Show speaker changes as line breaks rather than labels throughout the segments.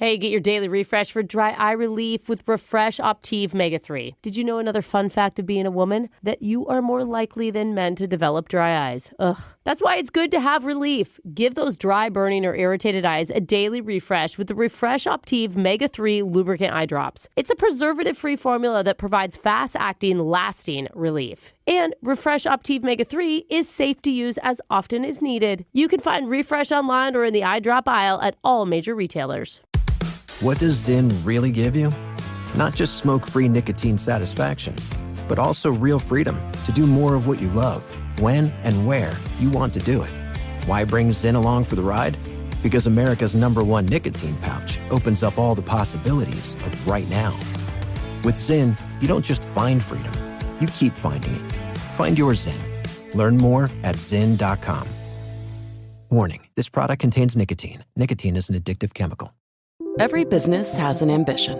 Hey, get your daily refresh for dry eye relief with Refresh Optive Mega 3. Did you know another fun fact of being a woman? That you are more likely than men to develop dry eyes. Ugh. That's why it's good to have relief. Give those dry, burning, or irritated eyes a daily refresh with the Refresh Optive Mega 3 lubricant eye drops. It's a preservative-free formula that provides fast-acting, lasting relief. And Refresh Optive Mega 3 is safe to use as often as needed. You can find Refresh online or in the eye drop aisle at all major retailers.
What does Zyn really give you? Not just smoke-free nicotine satisfaction, but also real freedom to do more of what you love, when and where you want to do it. Why bring Zyn along for the ride? Because America's #1 nicotine pouch opens up all the possibilities of right now. With Zyn, you don't just find freedom, you keep finding it. Find your Zyn. Learn more at Zyn.com. Warning, this product contains nicotine. Nicotine is an addictive chemical.
Every business has an ambition.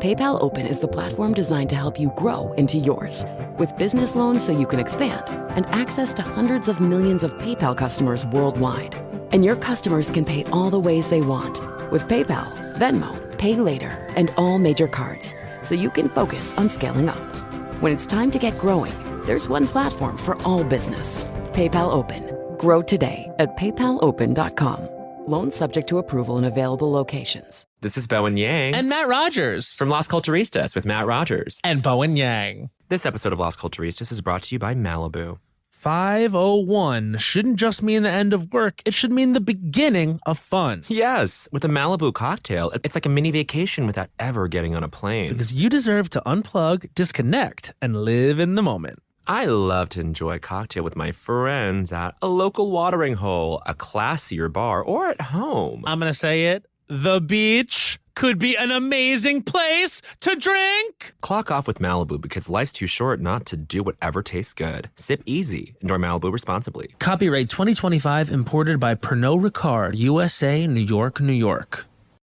PayPal Open is the platform designed to help you grow into yours. With business loans so you can expand and access to hundreds of millions of PayPal customers worldwide. And your customers can pay all the ways they want. With PayPal, Venmo, Pay Later, and all major cards. So you can focus on scaling up. When it's time to get growing, there's one platform for all business. PayPal Open. Grow today at paypalopen.com. Loans subject to approval in available locations.
This is Bowen Yang.
And Matt Rogers.
From Las Culturistas with Matt Rogers.
And Bowen Yang.
This episode of Las Culturistas is brought to you by Malibu.
5:01 shouldn't just mean the end of work. It should mean the beginning of fun.
Yes, with a Malibu cocktail, it's like a mini vacation without ever getting on a plane.
Because you deserve to unplug, disconnect, and live in the moment.
I love to enjoy a cocktail with my friends at a local watering hole, a classier bar, or at home.
I'm going to say it. The beach could be an amazing place to drink.
Clock off with Malibu because life's too short not to do whatever tastes good. Sip easy. Enjoy Malibu responsibly.
Copyright 2025 imported by Pernod Ricard, USA, New York, New York.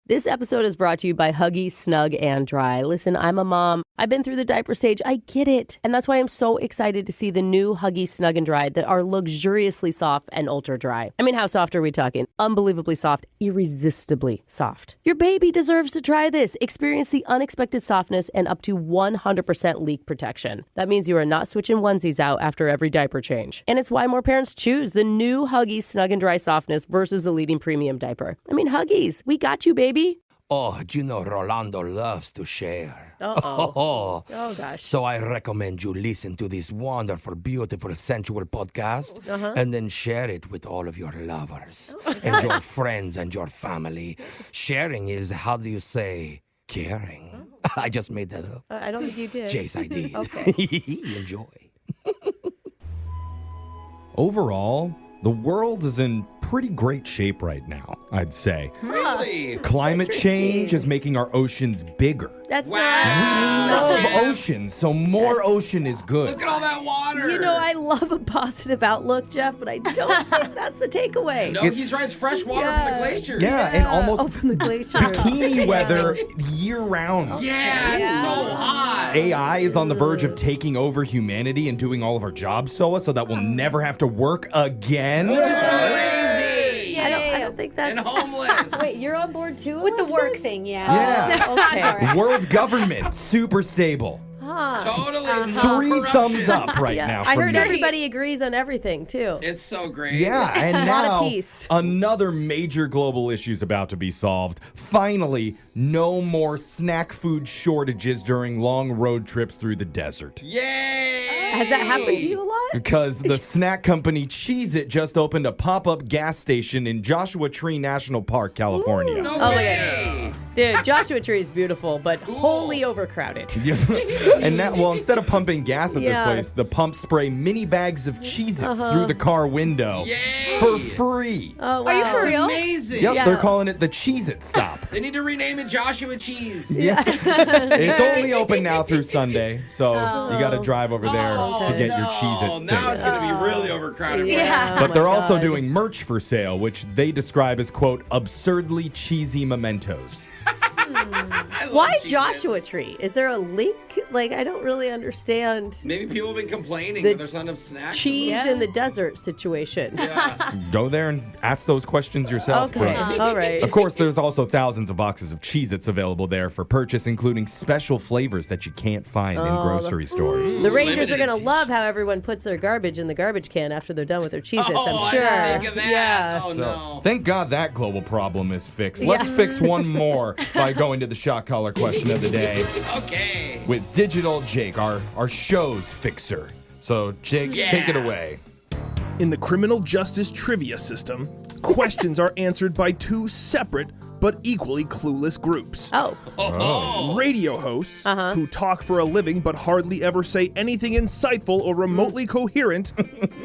This episode is brought to you by Huggies Snug and Dry. Listen, I'm a mom. I've been through the diaper stage. I get it. And that's why I'm so excited to see the new Huggies Snug and Dry that are luxuriously soft and ultra dry. I mean, how soft are we talking? Unbelievably soft, irresistibly soft. Your baby deserves to try this. Experience the unexpected softness and up to 100% leak protection. That means you are not switching onesies out after every diaper change. And it's why more parents choose the new Huggies Snug and Dry softness versus the leading premium diaper. I mean, Huggies, we got you, baby.
Oh, you know Rolando loves to share.
Oh, gosh.
So I recommend you listen to this wonderful, beautiful, sensual podcast and then share it with all of your lovers and your friends and your family. Sharing is, how do you say, caring? I just made that up.
I don't think you did.
Jace, I did.
Okay.
Enjoy.
Overall, the world is in pretty great shape right now, I'd say.
Really?
Climate change is making our oceans bigger.
That's
We love oceans, so more ocean is good.
Look at all that water.
You know, I love a positive outlook, Jeff, but I don't think that's the takeaway.
No, he's right. It's fresh water from the glacier.
Yeah, and almost
from the glacier.
bikini weather year-round.
Yeah, it's so hot.
AI is on the verge of taking over humanity and doing all of our jobs so that we'll never have to work again.
Lazy.
I don't think that's...
And homeless.
Wait, you're on board too?
With the work
Alexis?
thing, yeah.
Yeah.
Okay.
World government, super stable.
Totally.
3 thumbs up right now
I
from
heard
me.
everybody agrees on everything, too.
It's so great.
Yeah, and
lot of
now
peace.
another major global issue is about to be solved. Finally, no more snack food shortages during long road trips through the desert.
Yay!
Has that happened to you a lot?
Because the snack company Cheez-It just opened a pop-up gas station in Joshua Tree National Park, California.
No
Oh, my
way.
Dude, Joshua Tree is beautiful, but wholly overcrowded.
And now, well, instead of pumping gas at this
Yeah.
place, the pumps spray mini bags of Cheez-Its through the car window
Yay!
for free.
Oh, wow.
Are you for real?
Amazing.
Yep,
Yeah.
they're calling it the Cheez-It Stop.
They need to rename it Joshua Cheese.
Yeah. It's only open now through Sunday, so you got to drive over there to get your Cheez-It
Now
fix.
it's going to be really overcrowded.
Yeah.
But they're
my
also
God.
doing merch for sale, which they describe as, quote, absurdly cheesy mementos.
I love
Why
Cheez-Its.
Joshua Tree? Is there a link? Like, I don't really understand
Maybe people have been complaining
The
that there's not enough snacks.
cheese in the desert situation.
Yeah.
Go there and ask those questions yourself,
Okay,
Brooke.
all right.
Of course, there's also thousands of boxes of Cheez-Its available there for purchase, including special flavors that you can't find in grocery stores.
The Rangers are
Limited
going to love how everyone puts their garbage in the garbage can after they're done with their Cheez-Its,
Oh,
I'm
I
sure.
didn't think of that.
Yeah.
Oh, no.
Thank God that global problem is fixed. Let's fix one more by going to the shot collar question of the day
Okay.
with Digital Jake, our show's fixer. So, Jake, take it away.
In the criminal justice trivia system, questions are answered by two separate but equally clueless groups.
Oh,
Radio hosts who talk for a living but hardly ever say anything insightful or remotely coherent,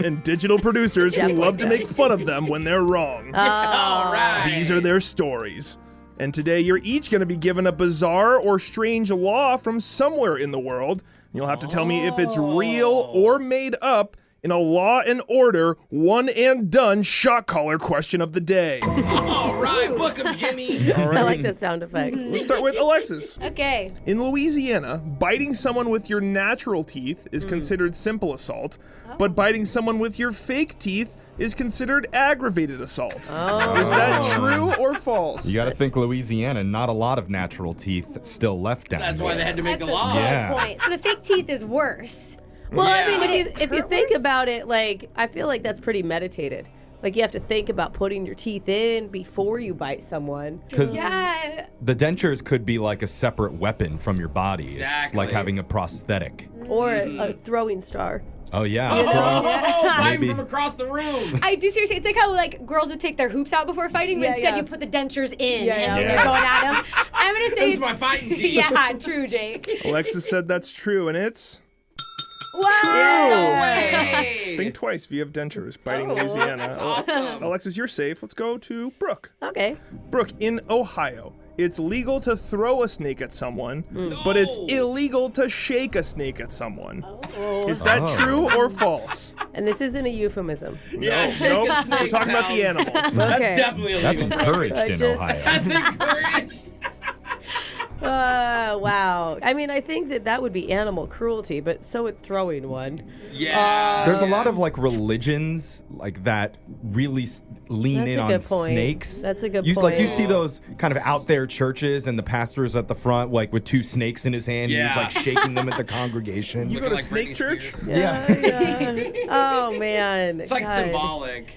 and digital producers who love to make fun of them when they're wrong.
All right.
These are their stories. And today you're each going to be given a bizarre or strange law from somewhere in the world. You'll have to tell me if it's real or made up in a Law and Order one and done shot collar question of the day.
All right. Book 'em, Jimmy.
All
I
right.
like the sound effects.
Let's start with Alexis.
Okay.
In Louisiana, biting someone with your natural teeth is considered simple assault, but biting someone with your fake teeth is considered aggravated assault. Is that true or false?
You got to think Louisiana, not a lot of natural teeth still left down
That's
there.
why they had to make
That's
the
a
law.
good
Yeah.
point. So the fake teeth is worse.
Well, I
Yeah.
mean, if you
hurt
think
worse?
about it, like, I feel like that's pretty meditated. Like, you have to think about putting your teeth in before you bite someone.
Because
Yeah.
the dentures could be like a separate weapon from your body. It's
Exactly.
like having a prosthetic.
Or a throwing star.
Oh, yeah.
Oh, fighting
Maybe.
from across the room.
I do seriously. It's like how like girls would take their hoops out before fighting, but
Yeah,
instead
yeah.
you put the dentures in,
Yeah,
and
yeah.
then
Yeah.
you're going at them. I'm gonna say
Those
it's
are my fighting teeth.
Yeah, true, Jake.
Alexis said that's true, and it's
Wow.
No way.
think twice if you have dentures biting Louisiana.
That's awesome.
Alexis, you're safe. Let's go to Brooke.
Okay.
Brooke, in Ohio, it's legal to throw a snake at someone, but it's illegal to shake a snake at someone. Is that true or false?
And this isn't a euphemism.
Yeah,
No,
shake a
we're
snake
talking about the
sounds-
animals.
That's
Okay.
definitely illegal.
That's encouraged
I
in
just-
Ohio.
That's encouraged.
Wow. I mean, I think that would be animal cruelty, but so would throwing one.
Yeah.
There's a lot of like religions like that really lean
That's
in
a
on
good point.
snakes.
That's a good
Like you
point.
see those kind of out there churches and the pastor's at the front like with two snakes in his hand.
Yeah.
He's like shaking them at the congregation.
You go to snake church?
Yeah.
Oh, man.
It's like
God.
symbolic.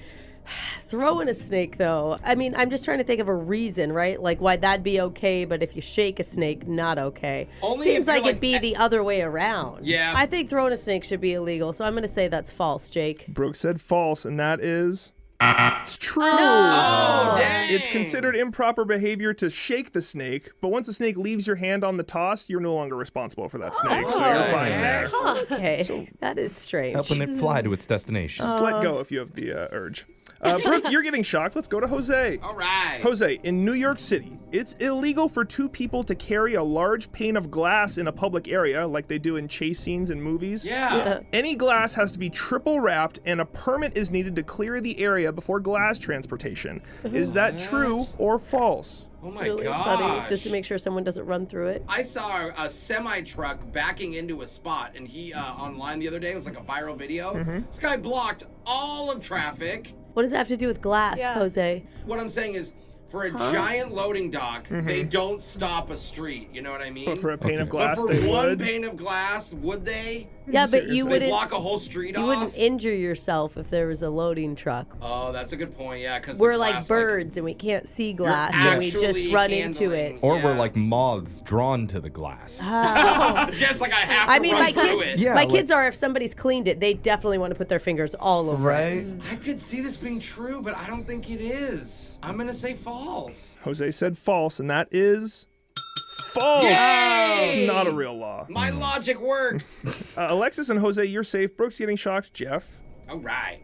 Throwing a snake, though. I mean, I'm just trying to think of a reason, right? Like why that'd be okay, but if you shake a snake, not okay.
Only
Seems
if you're
like it'd
like-
be the other way around.
Yeah.
I think throwing a snake should be illegal, so I'm going to say that's false, Jake.
Brooke said false, and that is it's true.
Oh, dang.
It's considered improper behavior to shake the snake, but once the snake leaves your hand on the toss, you're no longer responsible for that snake, so you're fine there.
Okay. That is strange.
Helping it fly to its destination.
Just let go if you have the urge. Brooke, you're getting shocked. Let's go to Jose.
All right.
Jose, in New York City, it's illegal for two people to carry a large pane of glass in a public area like they do in chase scenes in movies.
Yeah.
Any glass has to be triple wrapped, and a permit is needed to clear the area before glass transportation. Is that true or false?
Oh my
Really
gosh.
funny, just to make sure someone doesn't run through it.
I saw a semi truck backing into a spot, and he online the other day, it was like a viral video. This guy blocked all of traffic.
What does that have to do with glass,
Yeah.
Jose?
What I'm saying is, for a giant loading dock, they don't stop a street. You know what I mean?
But for a pane of
But
glass,
for
they
one
would.
pane of glass, would they?
Yeah, but you
They
wouldn't.
block a whole street
You
off?
wouldn't injure yourself if there was a loading truck.
Oh, that's a good point. Yeah, because
We're like birds and we can't see glass and we just
actually
run into it.
handling-
Or
Yeah.
we're like moths drawn to the glass.
Jeff's like, I have to
I mean,
run
my
through
kids,
it.
Yeah,
my
like-
kids are, if somebody's cleaned it, they definitely want to put their fingers all over it.
Right?
I could see this being true, but I don't think it is. I'm gonna say false.
Jose said false, and that is false.
Yay!
It's not a real law.
My logic worked.
Alexis and Jose, you're safe. Brooke's getting shocked. Jeff,
All right.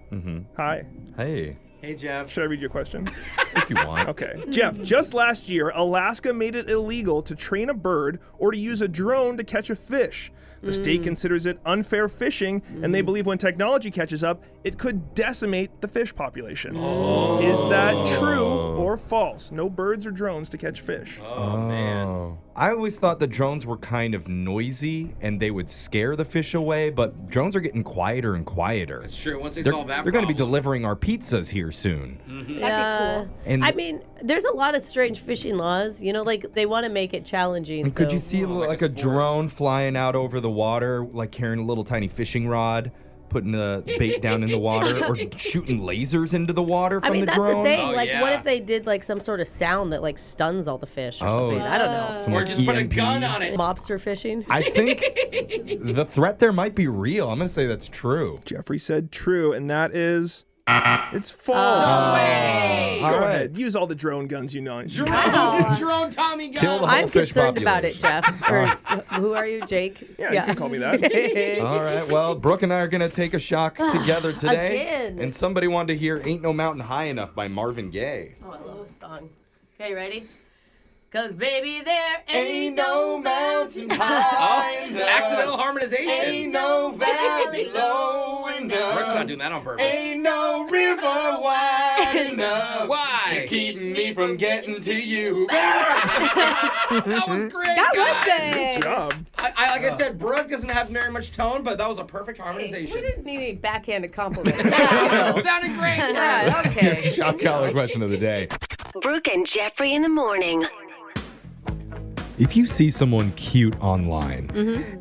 hi.
Hey.
Hey, Jeff.
Should I read your question?
If you want.
Okay. Jeff, just last year, Alaska made it illegal to train a bird or to use a drone to catch a fish. The state considers it unfair fishing, and they believe when technology catches up, it could decimate the fish population. Is that true or false? No birds or drones to catch fish.
Oh, man.
I always thought the drones were kind of noisy and they would scare the fish away, but drones are getting quieter and quieter.
It's true. Once they
They're,
solve that
they're going to be
problem.
delivering our pizzas here soon.
That'd be cool.
And
I mean, there's a lot of strange fishing laws. You know, like they want to make it challenging.
And could
so-
you see like a drone flying out over the water, like carrying a little tiny fishing rod, putting the bait down in the water, or shooting lasers into the water from
I mean,
the
that's
drone?
the thing.
Oh,
Like,
yeah.
what if they did like some sort of sound that like stuns all the fish or
Oh.
something? I don't know.
Some,
Or
like,
just put a
EMP.
gun on it.
Mobster fishing.
I think the threat there might be real. I'm going to say that's true.
Jeffrey said true, and that is... It's false.
No way.
Go
All right.
ahead. Use all the drone guns you know.
Drone Tommy gun.
Kill the whole
I'm
fish
concerned about it,
population.
Jeff. Or who are you, Jake?
Yeah, you can call me that.
All right. Well, Brooke and I are going to take a shock together today.
Again.
And somebody wanted to hear Ain't No Mountain High Enough by Marvin Gaye.
Oh, I love this song. Okay, ready? Cause baby, there
Ain't no mountain high enough.
Accidental harmonization.
Ain't no valley low enough.
Brooke's not doing that on purpose.
Ain't no river wide enough.
Why?
To keep me from getting to you.
That was great.
That was
guys.
good.
Job.
Like I said, Brooke doesn't have very much tone, but that was a perfect
We
harmonization.
didn't need any backhanded compliments.
It sounded great.
Yeah, okay.
Shock collar question of the day.
Brooke and Jeffrey in the morning.
If you see someone cute online,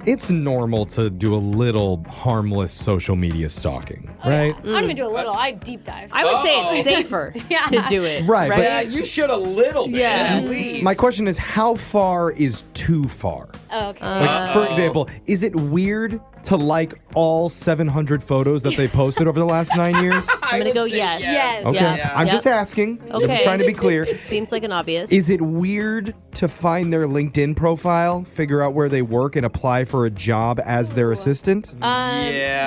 it's normal to do a little harmless social media stalking, right?
I'm gonna do a little. I deep dive.
I would say it's safer
Yeah.
to do it.
Right, but-
Yeah, you should a little bit,
Yeah.
at least.
My question is, how far is too far?
Oh, okay.
Like, for example, is it weird to like all 700 photos that they posted over the last 9 years?
I'm gonna go yes.
Yes.
Okay,
Yeah.
I'm
Yep.
just asking. I'm
Okay.
just trying to be clear.
Seems like an obvious.
Is it weird to find their LinkedIn profile, figure out where they work, and apply for a job as their assistant?
Yeah.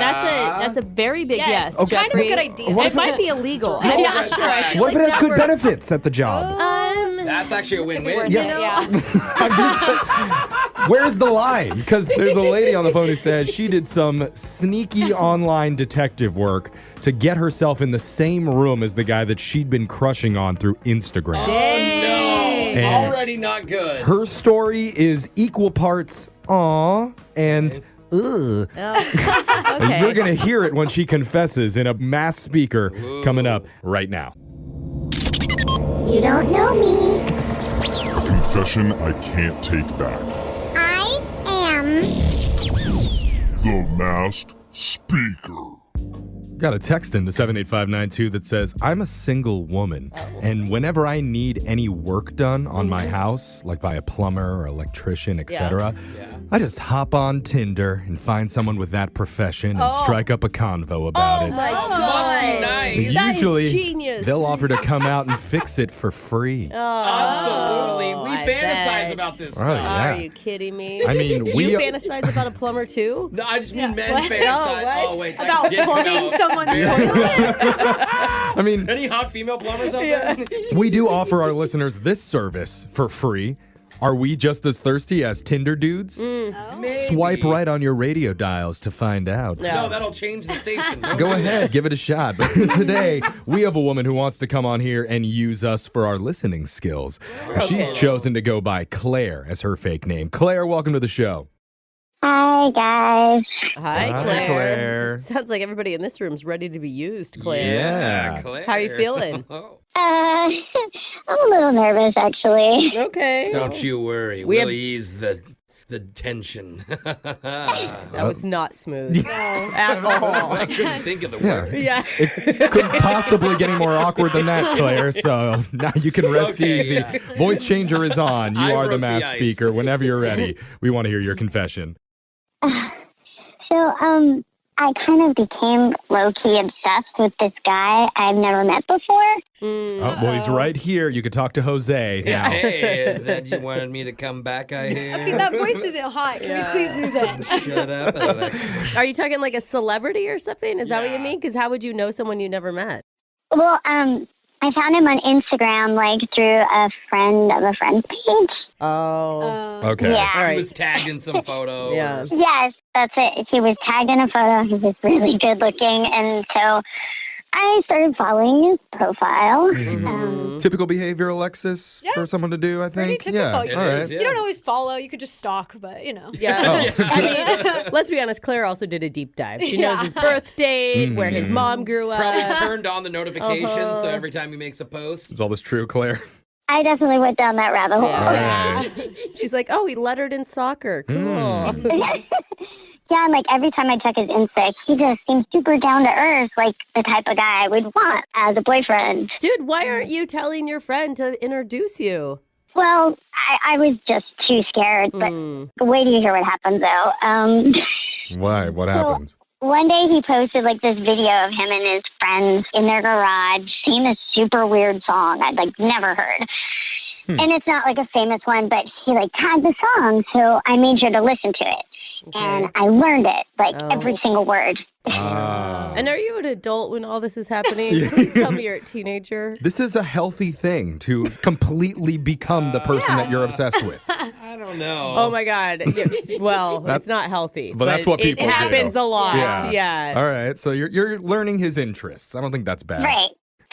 That's a very big
Yes.
yes.
Okay. Kind of a
Jeffrey.
good idea.
What
It
if
might be illegal. I'm
Roll
not
red
sure. I
flag.
feel
What if
like
it has
that
good
were-
benefits at the job?
That's actually a win-win.
Yeah.
You know?
I'm just saying, where's the line? Because there's a lady on the phone who said she did some sneaky online detective work to get herself in the same room as the guy that she'd been crushing on through Instagram.
No.
And-
Already not good.
Her story is equal parts aw and ugh.
Okay.
You're going to hear it when she confesses in a mass speaker coming up right now.
You don't know me.
Confession I can't take back.
I am.
The Masked Speaker.
Got a text into 78592 that says, I'm a single woman, and whenever I need any work done on my house, like by a plumber or electrician, etc., I just hop on Tinder and find someone with that profession and strike up a convo about it.
my
Must
God.
be nice.
That is
Usually,
genius.
they'll offer to come out and fix it for free.
Absolutely. We
I
fantasize
bet.
about this
Oh,
stuff.
yeah.
Are you kidding me?
I mean,
you fantasize about a plumber too?
No, I just mean men
What?
fantasize.
what?
Oh, wait.
About
Yeah,
plumbing
no.
someone's toilet.
I mean,
Any hot female plumbers out there?
we do offer our listeners this service for free. Are we just as thirsty as Tinder dudes? Swipe right on your radio dials to find out.
No, that'll change the station. Don't
Go
do
ahead, give it a shot. But today, we have a woman who wants to come on here and use us for our listening skills. She's chosen to go by Claire as her fake name. Claire, welcome to the show.
Hi, guys.
Hi,
Hi,
Claire.
Claire.
Sounds like everybody in this room's ready to be used, Claire.
Yeah.
Claire.
How are you feeling?
I'm a little nervous, actually.
Okay.
Don't you worry.
We
We'll
have-
ease the tension.
That was not smooth at all.
I couldn't think of the word.
Yeah.
It couldn't possibly get any more awkward than that, Claire. So now you can rest
Okay,
easy.
yeah.
Voice changer is on. You
I
are the
broke the
mass
ice.
speaker. Whenever you're ready, we want to hear your confession.
I kind of became low-key obsessed with this guy I've never met before.
Oh, well, he's right here. You could talk to Jose now.
Hey, is that you wanted me to come back, I hear?
That voice isn't hot. Can we please lose it?
Shut up, Alex.
Are you talking like a celebrity or something? Is that what you mean? Because how would you know someone you never met?
Well, I found him on Instagram, like through a friend of a friend's page.
Oh.
Okay.
Yeah.
All right.
He was tagged in some photo.
Yeah.
Yes, that's it. He was tagged in a photo. He was really good looking, and so I started following his profile.
Typical behavior, Alexis, for someone to do, I
Pretty
think.
typical.
Yeah.
You,
All right.
you don't always follow. You could just stalk, but
Yeah. I mean, let's be honest. Claire also did a deep dive. She knows his birth date, where his mom grew up.
Probably turned on the notifications, so every time he makes a post.
Is all this true, Claire?
I definitely went down that rabbit hole.
Yeah. She's like, oh, he lettered in soccer. Cool.
Yeah, and like every time I check his Insta, he just seems super down to earth, like the type of guy I would want as a boyfriend.
Dude, why aren't you telling your friend to introduce you?
Well, I was just too scared, but wait till you hear what happens, though.
Why? What happens?
One day he posted like this video of him and his friends in their garage singing this super weird song I'd like never heard. And it's not like a famous one, but he like tagged the song, so I made sure to listen to it. Okay. And I learned it, like every single word.
And are you an adult when all this is happening? Please tell me you're a teenager.
This is a healthy thing to completely become the person that you're obsessed with.
I don't know.
Oh my God. Yes. Well, it's not healthy.
But that's what people
It happens
do.
a lot. Yeah.
All right. So you're learning his interests. I don't think that's bad.
Right.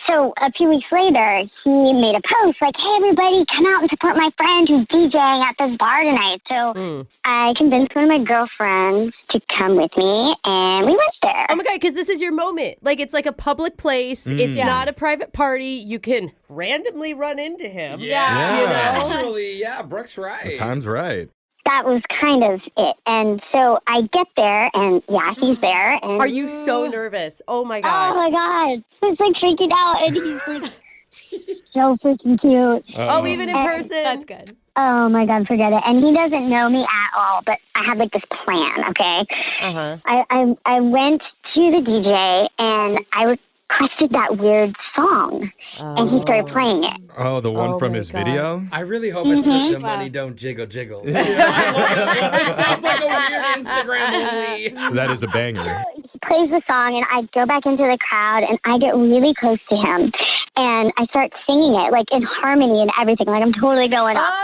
So a few weeks later, he made a post like, hey, everybody, come out and support my friend who's DJing at this bar tonight. So I convinced one of my girlfriends to come with me, and we went there.
Oh, my God, because this is your moment. Like, it's like a public place. It's not a private party. You can randomly run into him.
Yeah.
You know?
Actually, yeah, Brooke's right.
The time's right.
That was kind of it. And so I get there, and he's there. And
Are you so nervous? Oh, my gosh.
Oh, my God. I was like freaking out, and he's like so freaking cute.
Oh, even in person?
That's good.
Oh, my God, forget it. And he doesn't know me at all, but I had, like, this plan, okay? I went to the DJ, and I requested that weird song, and he started playing it.
Oh, the one from his video?
I really hope it's the money don't jiggle jiggles. It sounds like a weird Instagram only.
That is a banger.
He plays the song, and I go back into the crowd, and I get really close to him, and I start singing it, like, in harmony and everything. Like, I'm totally going up.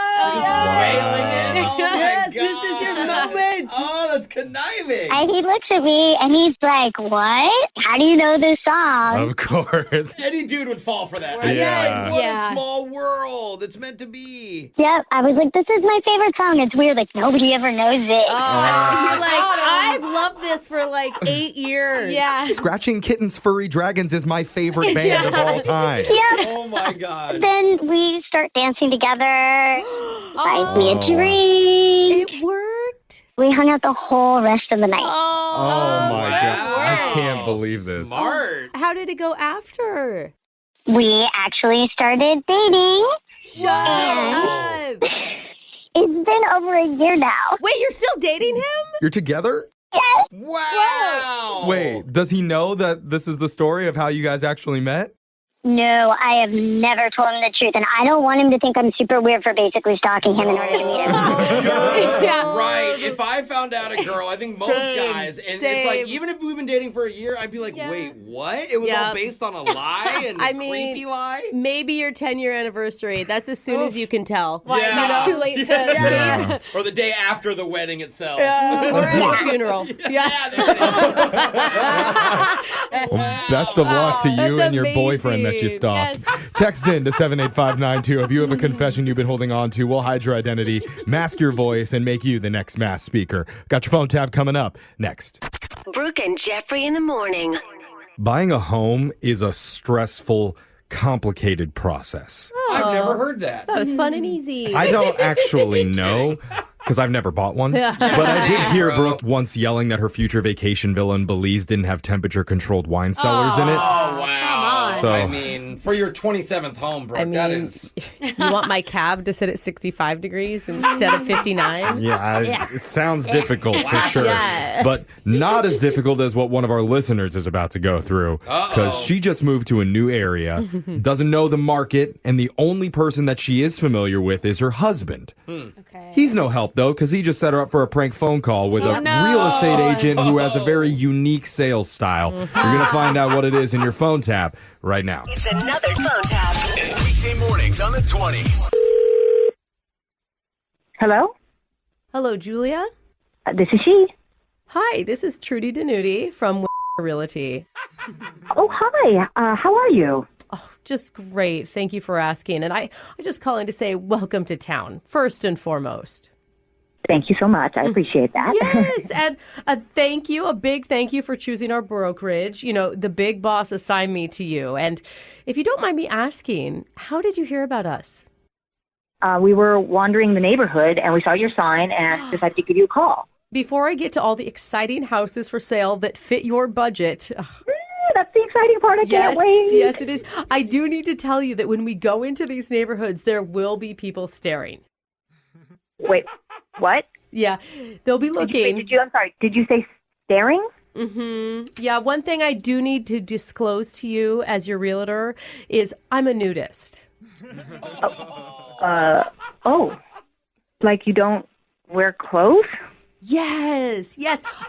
Yes, this is your moment.
Oh, that's conniving.
And he looks at me, and he's like, what? How do you know this song?
Of course.
Any dude would fall for that. Right?
Yeah.
Like, what a small world. It's meant to be.
Yep. I was like, this is my favorite song. It's weird. Like, nobody ever knows it.
You're like, I've loved this for like 8 years.
Yeah.
Scratching Kittens, Furry Dragons is my favorite band of all time.
Yep.
Oh, my God.
Then we start dancing together. Buys me a drink.
It worked.
We hung out the whole rest of the night.
Oh my God. I can't believe this.
Smart.
How did it go after?
We actually started dating.
Shut up.
It's been over a year now.
Wait, you're still dating him?
You're together?
Yes.
Wow.
Wait, does he know that this is the story of how you guys actually met?
No, I have never told him the truth, and I don't want him to think I'm super weird for basically stalking him in order to meet him.
Right. If I found out a girl, I think most guys, and it's like, even if we've been dating for a year, I'd be like, wait, what? It was all based on a lie and a creepy lie?
Maybe your 10-year anniversary. That's as soon as you can tell.
Why is it too late to escape?
Or the day after the wedding itself.
Or at a funeral.
There it is.
Well, best of luck to you
That's
and your
amazing.
boyfriend that you stalked. Text in to 78592 if you have a confession you've been holding on to. We'll hide your identity, mask your voice, and make you the next mass speaker. Got your phone tab coming up next.
Brooke and Jeffrey in the morning.
Buying a home is a stressful, complicated process.
I've never heard that.
That was fun and easy.
I don't actually know because I've never bought one. But I did hear Brooke once yelling that her future vacation villa in Belize didn't have temperature-controlled wine cellars in it.
Oh, wow.
So,
I mean, for your 27th home, Brooke, that is...
You want my cab to sit at 65 degrees instead of 59?
yeah, it sounds difficult for sure.
Yeah.
But not as difficult as what one of our listeners is about to go through. Because she just moved to a new area, doesn't know the market, and the only person that she is familiar with is her husband.
Okay.
He's no help, though, because he just set her up for a prank phone call with a real estate agent who has a very unique sales style. You're going to find out what it is in your phone tap right now.
It's another phone tap.
Weekday mornings on the 20s.
Hello?
Hello, Julia?
This is she.
Hi, this is Trudy Nude from Realty.
Oh, hi. How are you?
Oh, just great. Thank you for asking. And I just calling to say welcome to town, first and foremost.
Thank you so much. I appreciate that.
Yes, and a big thank you for choosing our brokerage. You know, the big boss assigned me to you. And if you don't mind me asking, how did you hear about us?
We were wandering the neighborhood and we saw your sign and decided to give you a call.
Before I get to all the exciting houses for sale that fit your budget.
That's the exciting part. I can't wait.
Yes, it is. I do need to tell you that when we go into these neighborhoods, there will be people staring.
Wait, what?
Yeah, they'll be looking.
I'm sorry, did you say staring?
Mm-hmm. Yeah, one thing I do need to disclose to you as your realtor is I'm a nudist.
Like you don't wear clothes?
Yes.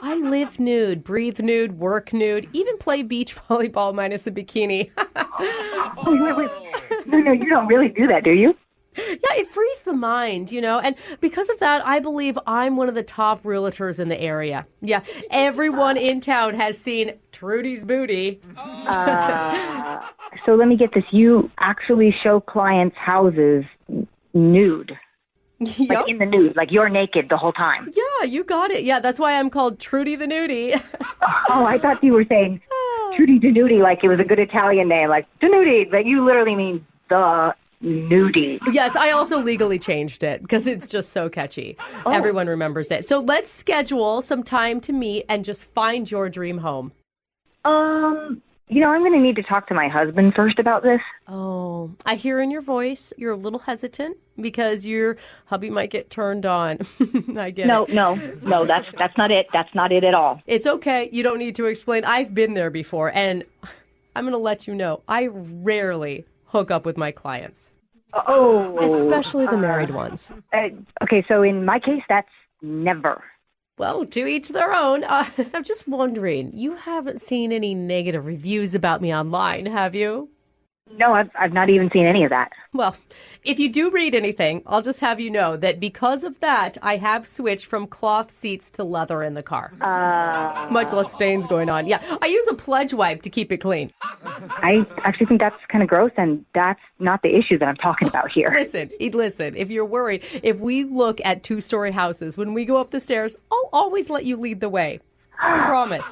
I live nude, breathe nude, work nude, even play beach volleyball minus the bikini.
Wait. No, you don't really do that, do you?
Yeah, it frees the mind, and because of that, I believe I'm one of the top realtors in the area. Yeah, everyone in town has seen Trudy's booty.
So let me get this. You actually show clients houses nude.
Yep.
Like in the nude, like you're naked the whole time.
Yeah, you got it. Yeah, that's why I'm called Trudy the Nudie.
Oh, I thought you were saying Trudy the Nudie, like it was a good Italian name, like the Nudie, but you literally mean the Nudie.
Yes, I also legally changed it because it's just so catchy. Oh. Everyone remembers it. So let's schedule some time to meet and just find your dream home.
I'm going to need to talk to my husband first about this.
Oh, I hear in your voice you're a little hesitant because your hubby might get turned on. I get it.
No, that's not it. That's not it at all.
It's okay. You don't need to explain. I've been there before, and I'm going to let you know, I rarely hook up with my clients.
Oh.
Especially the married ones.
Okay, so in my case, that's never.
Well, to each their own. I'm just wondering, you haven't seen any negative reviews about me online, have you?
No, I've not even seen any of that.
Well, if you do read anything, I'll just have you know that because of that, I have switched from cloth seats to leather in the car. Much less stains going on. Yeah, I use a pledge wipe to keep it clean.
I actually think that's kind of gross, and that's not the issue that I'm talking about here.
Listen, if you're worried, if we look at 2-story houses, when we go up the stairs, I'll always let you lead the way. Promise.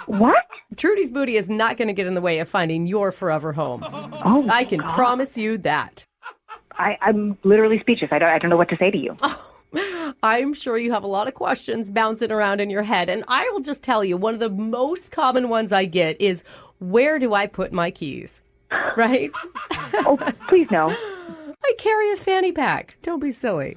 What?
Trudy's booty is not going to get in the way of finding your forever home.
Oh,
I can promise you that.
I'm literally speechless. I don't know what to say to you.
Oh, I'm sure you have a lot of questions bouncing around in your head. And I will just tell you, one of the most common ones I get is, where do I put my keys? Right?
Oh, please no.
I carry a fanny pack. Don't be silly.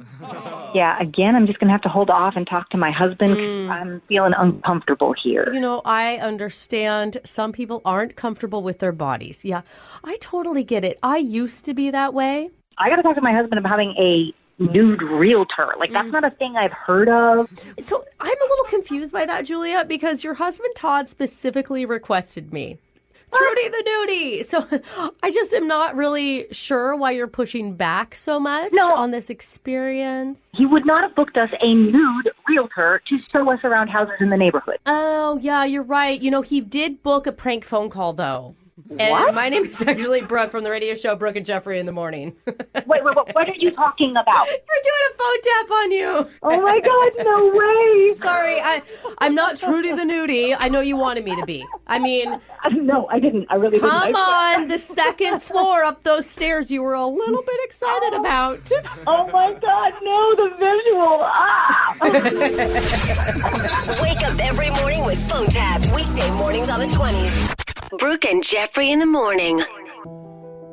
Yeah, again, I'm just going to have to hold off and talk to my husband. I'm feeling uncomfortable here.
I understand some people aren't comfortable with their bodies. Yeah, I totally get it. I used to be that way.
I got to talk to my husband about having a nude realtor. Like, that's not a thing I've heard of.
So I'm a little confused by that, Julia, because your husband Todd specifically requested me. Trudy the Nudie. So I just am not really sure why you're pushing back so much on this experience.
He would not have booked us a nude realtor to show us around houses in the neighborhood.
Oh, yeah, you're right. He did book a prank phone call, though. And
what?
My name is actually Brooke from the radio show Brooke and Jeffrey in the Morning.
Wait, what are you talking about?
We're doing a phone tap on you.
Oh my God, no way.
Sorry, I'm not Trudy the Nudie. I know you wanted me to be. I mean...
No, I didn't. I really didn't.
Come on, the second floor up those stairs you were a little bit excited about.
Oh my God, no, the visual.
Wake up every morning with phone taps. Weekday mornings on the 20s. Brooke and Jeffrey in the Morning.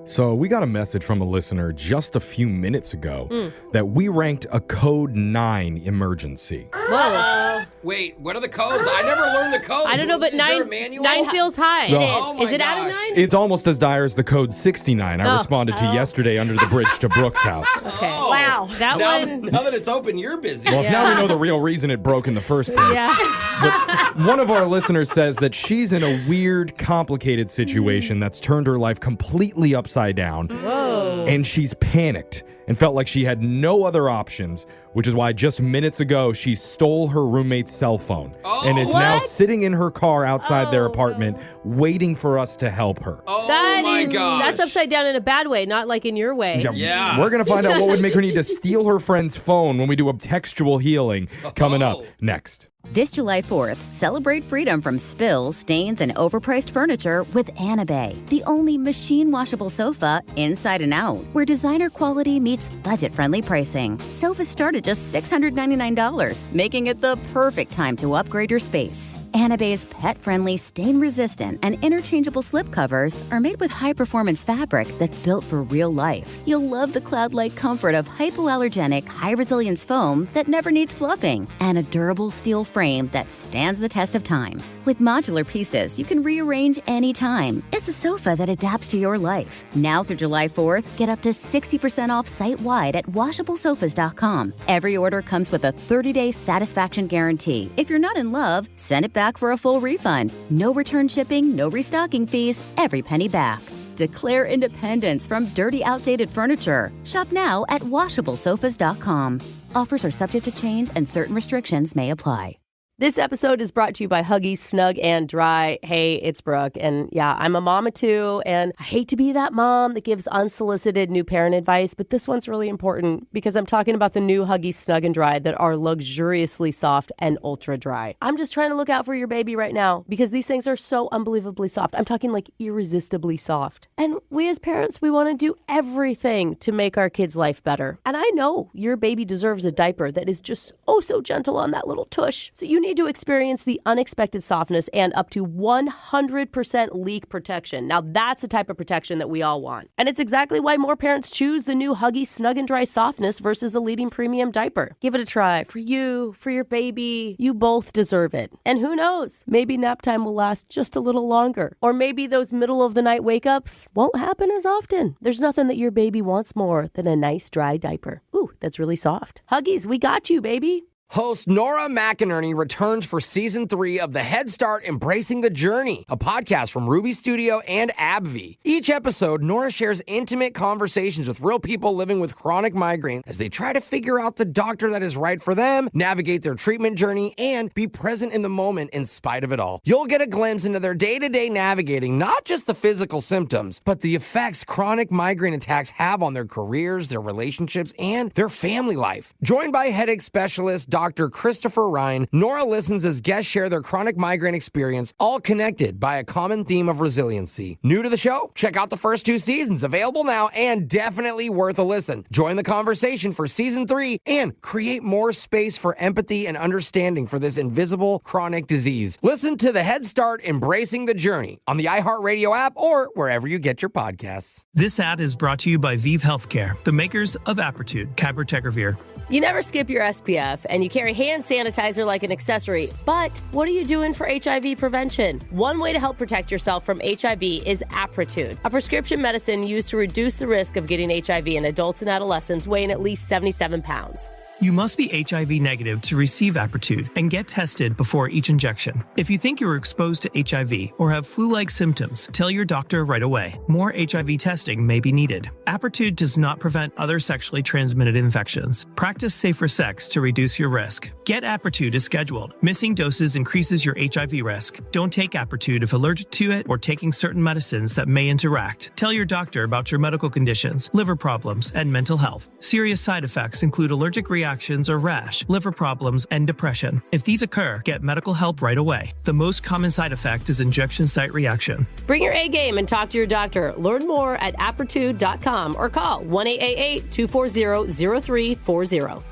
So we got a message from a listener just a few minutes ago that we ranked a code 9 emergency.
Whoa.
Wait, what are the codes? I never learned the codes.
I don't know, but
Is there a
9
manual?
feels high.
Well,
Is it out of 9?
It's almost as dire as the code 69 I responded to yesterday under the bridge to Brooke's house.
Okay.
Wow.
That one.
Now that it's open, you're busy.
Well, now we know the real reason it broke in the first place.
Yeah.
But one of our listeners says that she's in a weird, complicated situation that's turned her life completely upside down.
Whoa.
And she's panicked and felt like she had no other options, which is why just minutes ago she stole her roommate's cell phone and is now sitting in her car outside their apartment waiting for us to help her.
Oh my gosh.
That's upside down in a bad way, not like in your way.
Yeah.
We're going to find out what would make her need to steal her friend's phone when we do a textual healing coming up next.
This July 4th, celebrate freedom from spills, stains, and overpriced furniture with Anabay, the only machine-washable sofa inside and out, where designer quality meets budget-friendly pricing. Sofas start at just $699, making it the perfect time to upgrade your space. Anabay's pet-friendly, stain-resistant, and interchangeable slipcovers are made with high-performance fabric that's built for real life. You'll love the cloud-like comfort of hypoallergenic, high-resilience foam that never needs fluffing, and a durable steel frame that stands the test of time. With modular pieces you can rearrange anytime. It's a sofa that adapts to your life. Now through July 4th, get up to 60% off site-wide at washablesofas.com. Every order comes with a 30-day satisfaction guarantee. If you're not in love, send it back for a full refund. No return shipping, no restocking fees, every penny back. Declare independence from dirty, outdated furniture. Shop now at washablesofas.com. Offers are subject to change and certain restrictions may apply.
This episode is brought to you by Huggies Snug and Dry. Hey, it's Brooke. And yeah, I'm a mama too. And I hate to be that mom that gives unsolicited new parent advice, but this one's really important because I'm talking about the new Huggies Snug and Dry that are luxuriously soft and ultra dry. I'm just trying to look out for your baby right now because these things are so unbelievably soft. I'm talking like irresistibly soft. And we as parents, we want to do everything to make our kids' life better. And I know your baby deserves a diaper that is just oh so gentle on that little tush. So you need to experience the unexpected softness and up to 100% leak protection. Now that's the type of protection that we all want. And it's exactly why more parents choose the new Huggies Snug and Dry softness versus a leading premium diaper. Give it a try for you, for your baby. You both deserve it. And who knows, maybe nap time will last just a little longer. Or maybe those middle of the night wake ups won't happen as often. There's nothing that your baby wants more than a nice dry diaper. Ooh, that's really soft. Huggies, we got you, baby.
Host Nora McInerney returns for Season 3 of the Head Start Embracing the Journey, a podcast from Ruby Studio and AbbVie. Each episode, Nora shares intimate conversations with real people living with chronic migraine as they try to figure out the doctor that is right for them, navigate their treatment journey, and be present in the moment in spite of it all. You'll get a glimpse into their day-to-day navigating not just the physical symptoms, but the effects chronic migraine attacks have on their careers, their relationships, and their family life. Joined by headache specialist Dr. Christopher Ryan, Nora listens as guests share their chronic migraine experience, all connected by a common theme of resiliency. New to the show? Check out the first 2 seasons, available now and definitely worth a listen. Join the conversation for Season 3 and create more space for empathy and understanding for this invisible chronic disease. Listen to the Head Start Embracing the Journey on the iHeartRadio app or wherever you get your podcasts.
This ad is brought to you by Vive Healthcare, the makers of Apertude, Cabotegravir.
You never skip your SPF, and you carry hand sanitizer like an accessory. But what are you doing for HIV prevention? One way to help protect yourself from HIV is Apertude, a prescription medicine used to reduce the risk of getting HIV in adults and adolescents weighing at least 77 pounds.
You must be HIV negative to receive Apertude and get tested before each injection. If you think you were exposed to HIV or have flu-like symptoms, tell your doctor right away. More HIV testing may be needed. Apertude does not prevent other sexually transmitted infections. Practice safer sex to reduce your risk. Get Apertude as scheduled. Missing doses increases your HIV risk. Don't take Apertude if allergic to it or taking certain medicines that may interact. Tell your doctor about your medical conditions, liver problems, and mental health. Serious side effects include allergic reactions or rash, liver problems, and depression. If these occur, get medical help right away. The most common side effect is injection site reaction.
Bring your A game and talk to your doctor. Learn more at apertude.com or call 1-888-240-0340.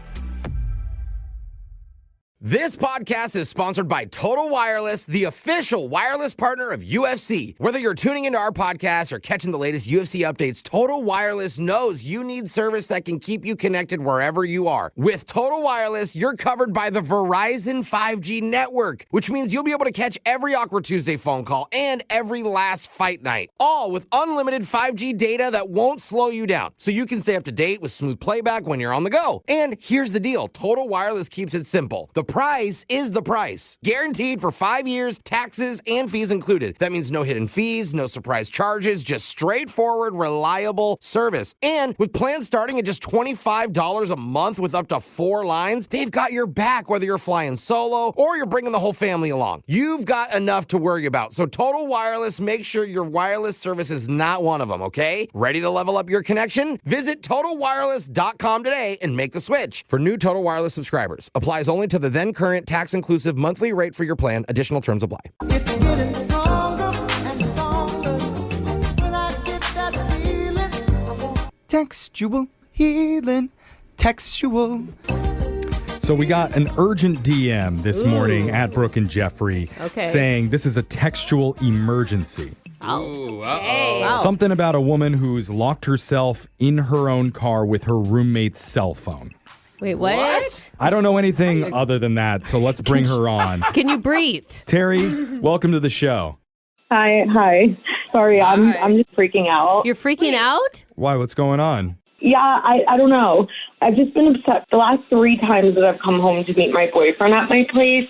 This podcast is sponsored by Total Wireless, the official wireless partner of UFC. Whether you're tuning into our podcast or catching the latest UFC updates, Total Wireless knows you need service that can keep you connected wherever you are. With Total Wireless, you're covered by the Verizon 5G network, which means you'll be able to catch every Awkward Tuesday phone call and every last fight night, all with unlimited 5G data that won't slow you down, so you can stay up to date with smooth playback when you're on the go. And here's the deal. Total Wireless keeps it simple. The price is the price. Guaranteed for 5 years, taxes and fees included. That means no hidden fees, no surprise charges, just straightforward, reliable service. And with plans starting at just $25 a month with up to 4 lines, they've got your back whether you're flying solo or you're bringing the whole family along. You've got enough to worry about. So Total Wireless makes sure your wireless service is not one of them, okay? Ready to level up your connection? Visit TotalWireless.com today and make the switch. For new Total Wireless subscribers, applies only to the then current tax-inclusive monthly rate for your plan. Additional terms apply.
It's getting stronger and stronger when I get that feeling.
Textual healing, textual.
So we got an urgent DM this morning at Brooke and Jeffrey saying this is a textual emergency.
Ooh, uh-oh.
Something about a woman who's locked herself in her own car with her roommate's cell phone.
Wait, what?
I don't know anything other than that, so let's bring her on.
Can you breathe?
Terry, welcome to the show.
Hi. Sorry, I'm just freaking out.
You're freaking out?
Why? What's going on?
Yeah, I don't know. I've just been upset. The last 3 times that I've come home to meet my boyfriend at my place,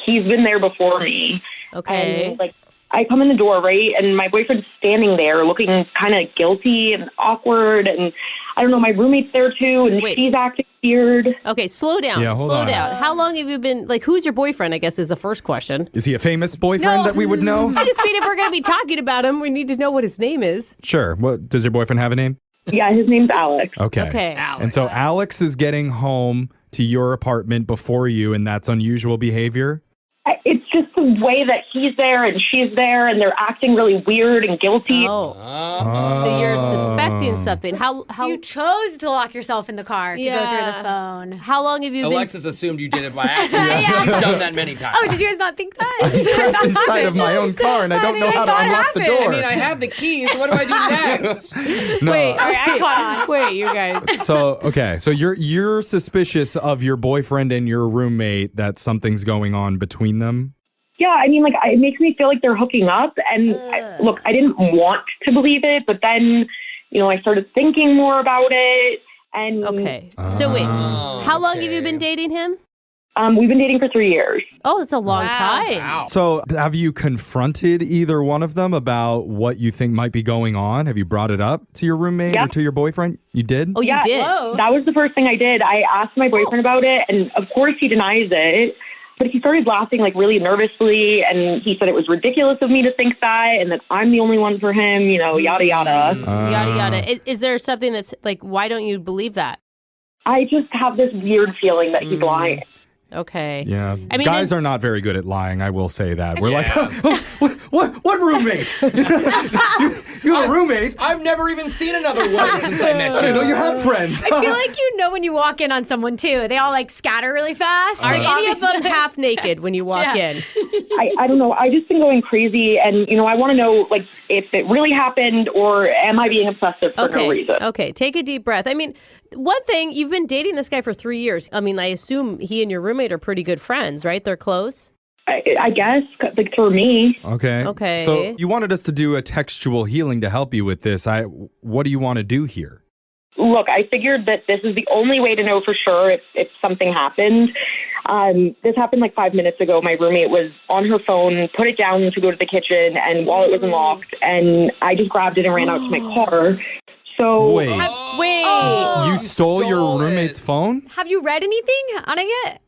he's been there before me.
Okay.
And, I come in the door, right, and my boyfriend's standing there looking kind of guilty and awkward, and I don't know, my roommate's there too, and she's acting weird.
Okay, slow down.
Yeah, hold
slow
on.
down. How long have you been, who's your boyfriend, I guess, is the first question.
Is he a famous boyfriend that we would know?
I just mean if we're going to be talking about him, we need to know what his name is.
Sure. Does your boyfriend have a name?
Yeah, his name's Alex.
Okay. And so Alex is getting home to your apartment before you, and that's unusual behavior?
It's just the way that he's there and she's there, and they're acting really weird and guilty.
So you're suspecting something. How
you chose to lock yourself in the car to go through the phone.
How long have you
Alexis assumed you did it by accident. He's done that many times.
Oh, did you guys not think that?
I'm trapped inside of my own car, and I don't know how to unlock the door.
I mean, I have the keys. What do I do next?
No.
Wait, I caught on. Wait, you guys.
So you're suspicious of your boyfriend and your roommate that something's going on between them?
Yeah, I mean, it makes me feel like they're hooking up. And look, I didn't want to believe it, but then, I started thinking more about it. And
okay. So wait, how long have you been dating him?
We've been dating for 3 years.
Oh, that's a long time.
Wow.
So have you confronted either one of them about what you think might be going on? Have you brought it up to your roommate or to your boyfriend? You did?
Oh, you did?
Whoa. That was the first thing I did. I asked my boyfriend about it, and of course he denies it. But he started laughing really nervously, and he said it was ridiculous of me to think that, and that I'm the only one for him, yada, yada.
Yada, yada. Is there something that's why don't you believe that?
I just have this weird feeling that he's lying.
Okay.
Yeah. I mean, guys are not very good at lying, I will say that. We're what roommate? you have a roommate?
I've never even seen another woman since I met you.
I didn't know you had friends.
I feel like you know when you walk in on someone, too. They all, scatter really fast.
Are any of them half naked when you walk in?
I don't know. I just been going crazy, and, I want to know, if it really happened, or am I being obsessive for no reason?
Okay, take a deep breath. I mean, one thing, you've been dating this guy for 3 years. I mean, I assume he and your roommate are pretty good friends, right? They're close?
I guess, for me.
Okay. So you wanted us to do a textual healing to help you with this. What do you want to do here?
Look, I figured that this is the only way to know for sure if something happened. This happened 5 minutes ago. My roommate was on her phone, put it down to go to the kitchen, and while it was unlocked, and I just grabbed it and ran out to my car. So
Wait. You stole your roommate's phone?
Have you read anything on it yet?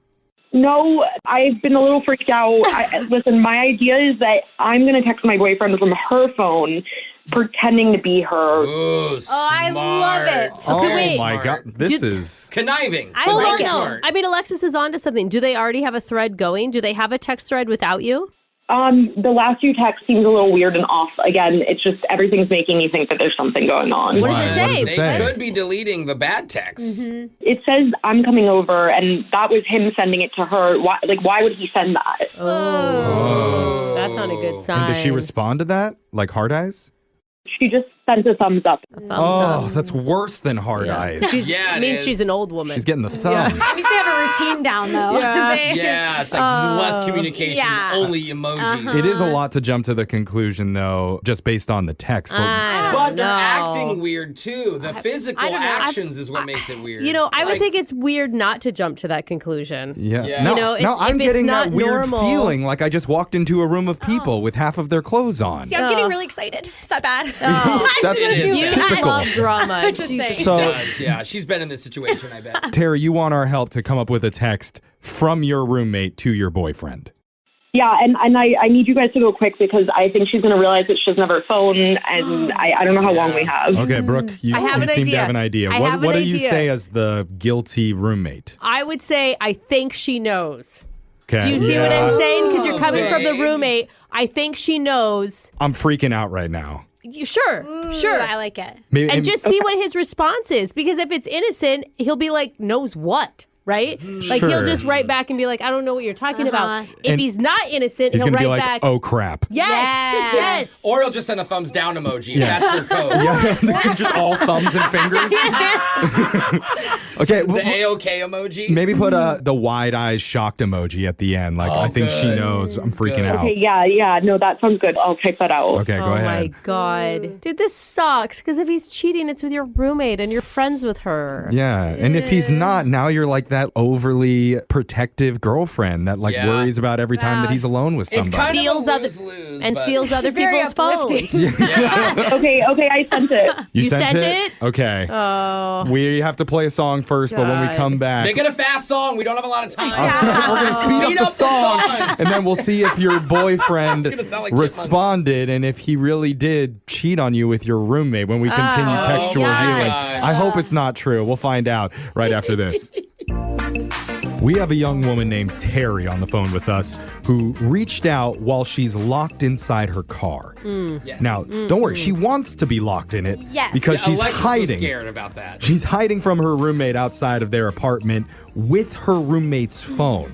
No, I've been a little freaked out. Listen, my idea is that I'm going to text my boyfriend from her phone, pretending to be her.
Ooh,
I love it.
Okay, wait.
My God. This is
conniving.
Hold on,
smart.
I mean, Alexis is onto something. Do they already have a thread going? Do they have a text thread without you?
The last few texts seems a little weird and off. Again, it's just everything's making me think that there's something going on.
What does it say?
They could be deleting the bad texts.
Mm-hmm. It says, I'm coming over, and that was him sending it to her. Why would he send that?
Oh. That's not a good sign.
And does she respond to that? Like hard eyes?
She just sends a thumbs up.
That's worse than hard eyes.
It means she's an old woman.
She's getting the thumb.
At least they have a routine down, though.
Yeah, it's like less communication, only emojis.
It is a lot to jump to the conclusion, though, just based on the text.
But they're acting weird, too. The physical actions is what makes it weird.
I would think it's weird not to jump to that conclusion.
Yeah. No, I'm getting that weird feeling like I just walked into a room of people with half of their clothes on.
See, I'm getting really excited. Is that bad?
That's typical.
I love drama.
Just saying.
She does, yeah. She's been in this situation, I bet.
Terry, you want our help to come up with a text from your roommate to your boyfriend.
Yeah, and I need you guys to go quick because I think she's going to realize that she doesn't have her phone, and I don't know how long we have.
Okay, Brooke, you seem to have an idea. What do you say as the guilty roommate?
I would say, I think she knows.
Okay.
Do you see what I'm saying? Because you're coming from the roommate. I think she knows.
I'm freaking out right now.
Sure.
I like it.
And just see what his response is. Because if it's innocent, he'll be like, knows what? Right? Like, he'll just write back and be like, I don't know what you're talking about. If he's not innocent, he'll write back,
oh, crap.
Yes.
Or he'll just send a thumbs down emoji. That's their code.
Just all thumbs and fingers. Okay.
The A-OK emoji.
Maybe put the wide eyes shocked emoji at the end. Like, I think she knows. I'm freaking out.
Okay, yeah. No, that sounds good. I'll type that out.
Okay, go ahead.
Oh, my God. Dude, this sucks. Because if he's cheating, it's with your roommate and you're friends with her.
Yeah. And if he's not, now you're like that overly protective girlfriend that worries about every time that he's alone with somebody.
Steals other people's phones.
Okay, I sent it.
You sent it? Okay.
Oh.
We have to play a song first, but when we come back,
Make it a fast song. We don't have a lot of time.
we're going to speed up the song, and then we'll see if your boyfriend responded and if he really did cheat on you with your roommate when we continue textual healing. I hope it's not true. We'll find out right after this. We have a young woman named Terry on the phone with us who reached out while she's locked inside her car.
Yes.
Now, don't worry, she wants to be locked in it because she's
Alexis
hiding.
Was scared about that.
She's hiding from her roommate outside of their apartment with her roommate's phone.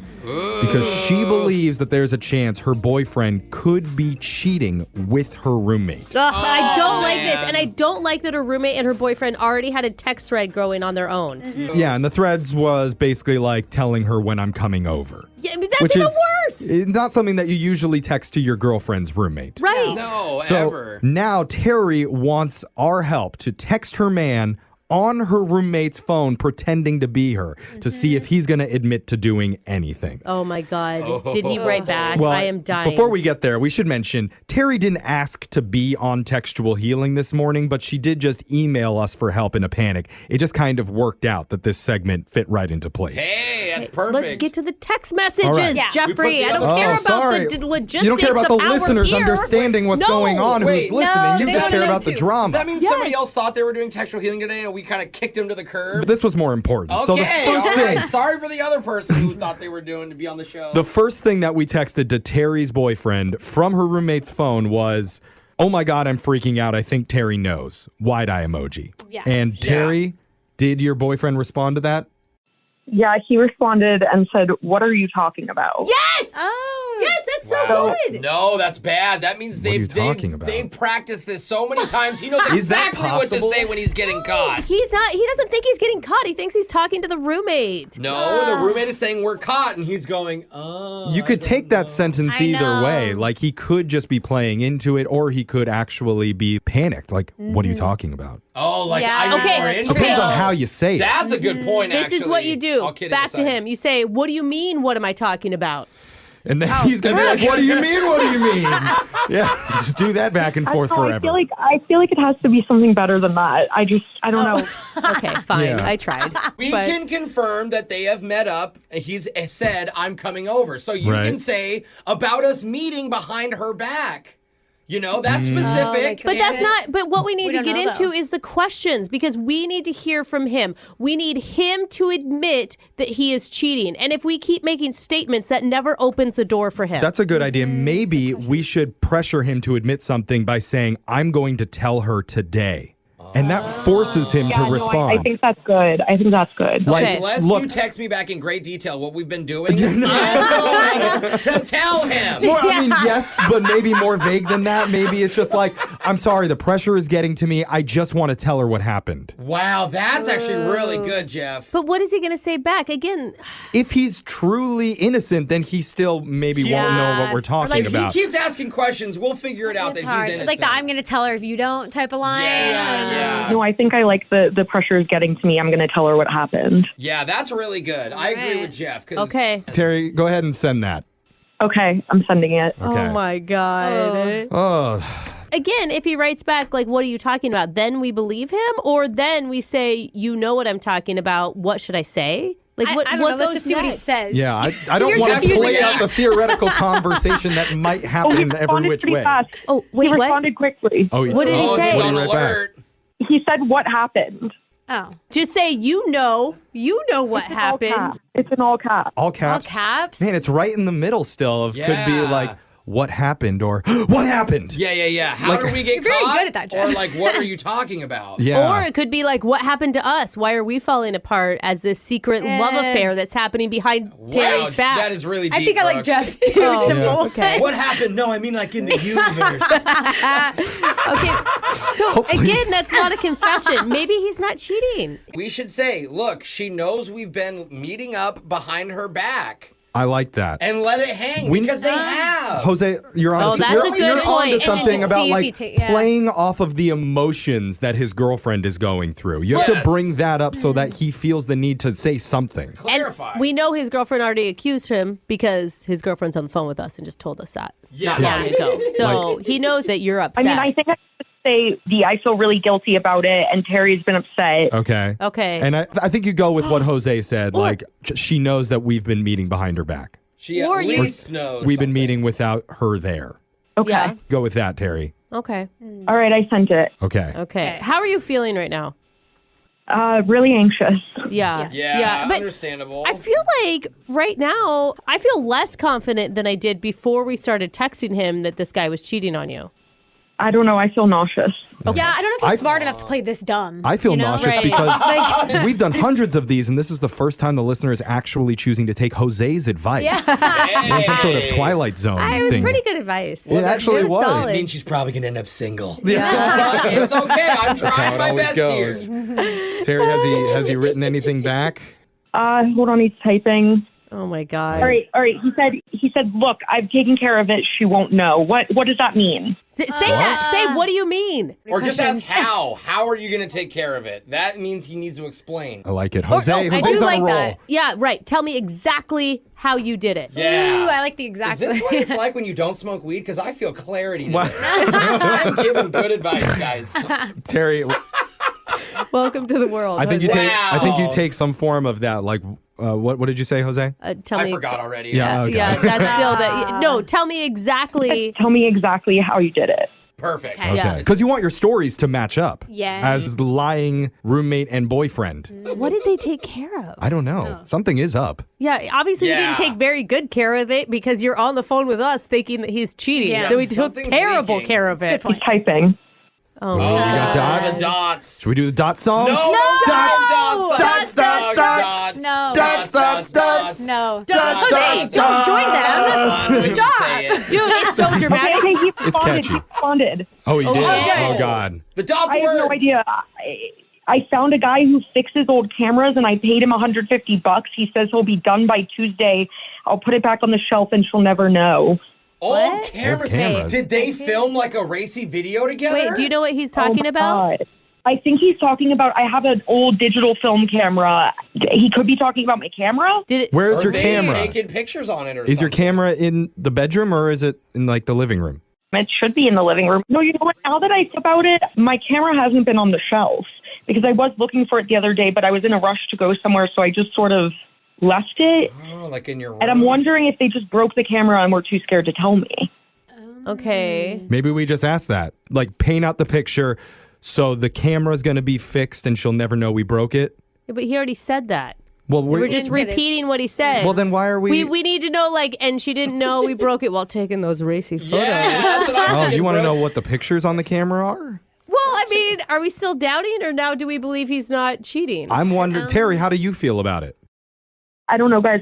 Because she believes that there's a chance her boyfriend could be cheating with her roommate.
I don't like this. And I don't like that her roommate and her boyfriend already had a text thread going on their own.
Yeah, and the threads was basically like telling her when I'm coming over.
Yeah, but that's even worse.
It's not something that you usually text to your girlfriend's roommate.
Right.
No,
so
ever.
Now Terry wants our help to text her man on her roommate's phone pretending to be her to see if he's going to admit to doing anything.
Oh, my God. Did he write back?
Well,
I am dying.
Before we get there, we should mention Terry didn't ask to be on Textual Healing this morning, but she did just email us for help in a panic. It just kind of worked out that this segment fit right into place.
Hey, that's perfect.
Let's get to the text messages,
right.
Jeffrey. I don't care about the logistics.
You don't care about the
of how we're
listeners
here.
understanding what's going on who's listening. You just care about the drama.
Does that mean somebody else thought they were doing textual healing today and we kind of kicked them to the curb?
But this was more important.
Okay,
So the first thing,
sorry for the other person who thought they were doing to be on the show.
the first thing that we texted to Terry's boyfriend from her roommate's phone was, oh my God, I'm freaking out. I think Terry knows. Wide eye emoji.
Yeah.
And Terry, did your boyfriend respond to that?
Yeah, he responded and said, "What are you talking about?"
Yes!
Oh,
yes, that's so good.
No, that's bad. That means they've practiced this so many times. He knows
Is that
exactly what to
possible?
say when he's getting caught.
He doesn't think he's getting caught. He thinks he's talking to the roommate.
No, the roommate is saying we're caught, and he's going, oh.
You could take that sentence either way. Like, he could just be playing into it, or he could actually be panicked. Like, what are you talking about?
Oh, like,
Yeah.
I need
Okay,
more
okay.
info.
Depends on how you say it.
That's a good point,
This is what you do.
All kidding
Back to
aside.
him. You say, what do you mean? What am I talking about?
And then he's going to be like, what do you mean? What do you mean? Yeah, just do that back and forth forever.
I feel like it has to be something better than that. I don't know.
Okay, fine.
Yeah.
I tried.
We can confirm that they have met up. He's said, I'm coming over. So you
Right.
can say about us meeting behind her back. You know, that's specific.
But that's not, but what we need to
don't
get
know,
into
though.
is the questions, because we need to hear from him. We need him to admit that he is cheating. And if we keep making statements, that never opens the door for him.
That's a good idea. Maybe we should pressure him to admit something by saying, I'm going to tell her today. And that forces him to respond.
I think that's good.
Like,
Unless
look,
you text me back in great detail what we've been doing, I'm going to tell him.
Well, I mean, yes, but maybe more vague than that. Maybe it's just like, I'm sorry, the pressure is getting to me. I just want to tell her what happened.
Wow, that's actually really good, Jeff.
But what is he going to say back? Again,
If he's truly innocent, then he still maybe won't know what we're talking about.
He keeps asking questions. We'll figure it out that he's innocent.
Like the I'm going to tell her if you don't type of line.
Yeah.
No, I think I like the pressure is getting to me. I'm going to tell her what happened.
Yeah, that's really good. I agree with Jeff.
Okay.
Terry, go ahead and send that.
Okay, I'm sending it.
Okay.
Oh my God. Again, if he writes back, like, what are you talking about? Then we believe him? Or then we say, you know what I'm talking about. What should I say? Like, what,
I don't
what
know. Let's
goes
just see what he
next?
says.
Yeah, I don't
You're
want to
confusing
play
me.
out the theoretical conversation that might happen every which way.
Fast.
Oh, wait,
he
what?
responded quickly.
Oh,
What did he say?
What did he write back?
He said, what happened?
Oh.
Just say, you know what
It's in all
happened.
caps. It's in all caps.
All caps?
All caps?
Man, it's right in the middle still of could be
Yeah.
like, what happened or what happened?
Yeah. How
Like-
did we get
You're very
caught?
good at that, Jeff.
Or like, what are you talking about?
Yeah.
Or it could be like, what happened to us? Why are we falling apart as this secret love affair that's happening behind Terry's back?
That is really deep,
I think I like
Brooke.
Jeff's too.
Oh,
Simple.
yeah. Okay.
What happened? No, I mean like in the universe.
Okay. So again, that's not a confession. Maybe he's not cheating.
We should say, look, she knows we've been meeting up behind her back.
I like that.
And let it hang because they have.
Jose, you're on.
Oh, that's a good
you're
point.
onto
And then
something
just
about
see if he
like
ta- yeah.
playing off of the emotions that his girlfriend is going through. You have to
Yes.
bring that up so that he feels the need to say something.
Clarify.
And we know his girlfriend already accused him because his girlfriend's on the phone with us and just told us that.
Yeah.
Not long ago. So
Like-
he knows that you're
I
upset.
mean, I think I should say, I feel really guilty about it, and Terry's been upset.
Okay.
Okay.
And I think you go with what Jose said. Like she knows that we've been meeting behind her back.
She
Or
at
you-
least knows.
We've been
something.
meeting without her there.
Okay.
Yeah.
Go with that, Terry.
Okay.
All right, I sent it.
Okay.
Okay. How are you feeling right now?
Really anxious.
Yeah.
Yeah,
But
understandable.
I feel like right now, I feel less confident than I did before we started texting him that this guy was cheating on you.
I don't know. I feel nauseous.
Yeah, I don't know if he's smart enough to play this dumb.
I feel
you know?
nauseous
Right.
because
Like-
we've done hundreds of these, and this is the first time the listener is actually choosing to take Jose's advice.
Yeah.
In some sort of Twilight Zone
It was
thing.
pretty good advice.
It actually was.
I
solid.
mean, she's probably going to end up single.
Yeah.
But it's okay. I'm
how
trying
it
my
always
best
goes.
here.
Terry, has he written anything back?
Hold on, he's typing.
Oh my God.
All right. He said, look, I've taken care of it. She won't know. What does that mean?
Say that. Say, what do you mean?
Or just ask how. How are you going to take care of it? That means he needs to explain.
I like it.
Or-
Jose's
I do
on
like
a roll.
that.
Yeah, right. Tell me exactly how you did it.
Yeah.
Ooh, I like the
Is
exact.
this what it's like when you don't smoke weed? Because I feel clarity today. I'm giving good advice, guys.
Terry,
Welcome to the world.
I think you
Jose.
take. I think you
Wow.
take some form of that. Like, what did you say, Jose?
Tell
I
me.
forgot already.
Yeah. Okay.
Yeah, that's still the. No, tell me exactly.
Tell me exactly how you did it.
Perfect.
Okay.
Okay.
Yeah.
Because you want your stories to match up.
Yes.
As the lying roommate and boyfriend.
What did they take care of?
I don't know. Something is up.
Yeah, obviously
Yeah.
he didn't take very good care of it because you're on the phone with us thinking that he's cheating.
Yeah.
So he took
Something's
terrible
leaking.
care of it.
Good point.
He's typing.
Oh,
we got dots.
The dots.
Should we do the dot song?
No.
Dots, dots, dots.
No.
Dots, dots, dots.
No.
Dots,
Jose,
dots,
don't join them.
Stop.
Dude, it's so dramatic.
Okay, he
It's
responded.
catchy.
He responded.
Oh, he did.
okay.
Oh, God.
The dots
I have no
worked.
idea. I found a guy who fixes old cameras, and I paid him $150. He says he'll be done by Tuesday. I'll put it back on the shelf, and she'll never know.
Old cameras.
Old cameras.
Did they film like a racy video together?
Wait, do you know what he's talking
my
about?
God. I think he's talking about, I have an old digital film camera. He could be talking about my camera.
Did it?
Where's
Or
your
they
camera?
naked pictures on it or
Is your
something?
camera in the bedroom or is it in like the living room?
It should be in the living room. No, you know what? Now that I think about it, my camera hasn't been on the shelf because I was looking for it the other day, but I was in a rush to go somewhere, so I just sort of left it.
Oh, like in your room.
And I'm wondering if they just broke the camera and were too scared to tell me.
Okay.
Maybe we just ask that. Like, paint out the picture so the camera's going to be fixed and she'll never know we broke it.
Yeah, but he already said that.
Well,
we're just repeating what he said.
Well, then why are we...
We need to know, like, and she didn't know we broke it while taking those racy photos.
Oh, you want to know what the pictures on the camera are?
Well, I mean, are we still doubting, or now do we believe he's not cheating?
I'm wondering, Terry, how do you feel about it?
I don't know, guys.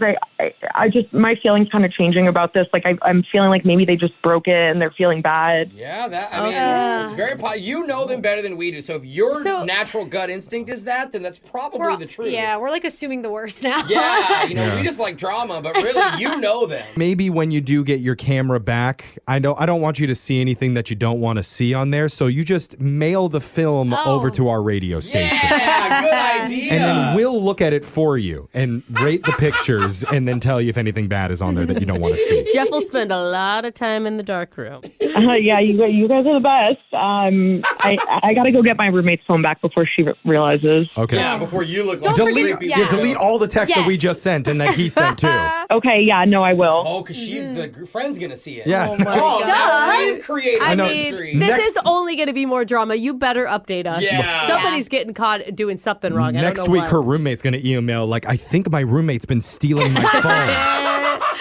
I just, my feelings kind of changing about this. Like, I'm feeling like maybe they just broke it and they're feeling bad.
Yeah, I mean, it's very possible. You know them better than we do. So if your natural gut instinct is that, then that's probably the truth.
Yeah, we're like assuming the worst now.
Yeah, we just like drama, but really, you know them.
Maybe when you do get your camera back, I don't want you to see anything that you don't want to see on there, so you just mail the film over to our radio station.
Yeah, good idea.
And then we'll look at it for you and rate the pictures and then tell you if anything bad is on there that you don't want to see.
Jeff will spend a lot of time in the dark room.
Yeah, you guys are the best. I got to go get my roommate's phone back before she realizes.
Okay.
Yeah, before you look like
delete all the text that we just sent and that he sent too.
Okay, yeah, no, I will.
Oh, because she's the friend's going to see it.
Yeah.
Oh, my God. Now we've created
mystery. This is only going to be more drama. You better update us.
Yeah.
Somebody's getting caught doing something wrong.
Next week, her roommate's going to email, like, I think my roommate's been stealing my phone.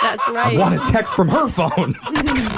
That's right.
I want a text from her phone.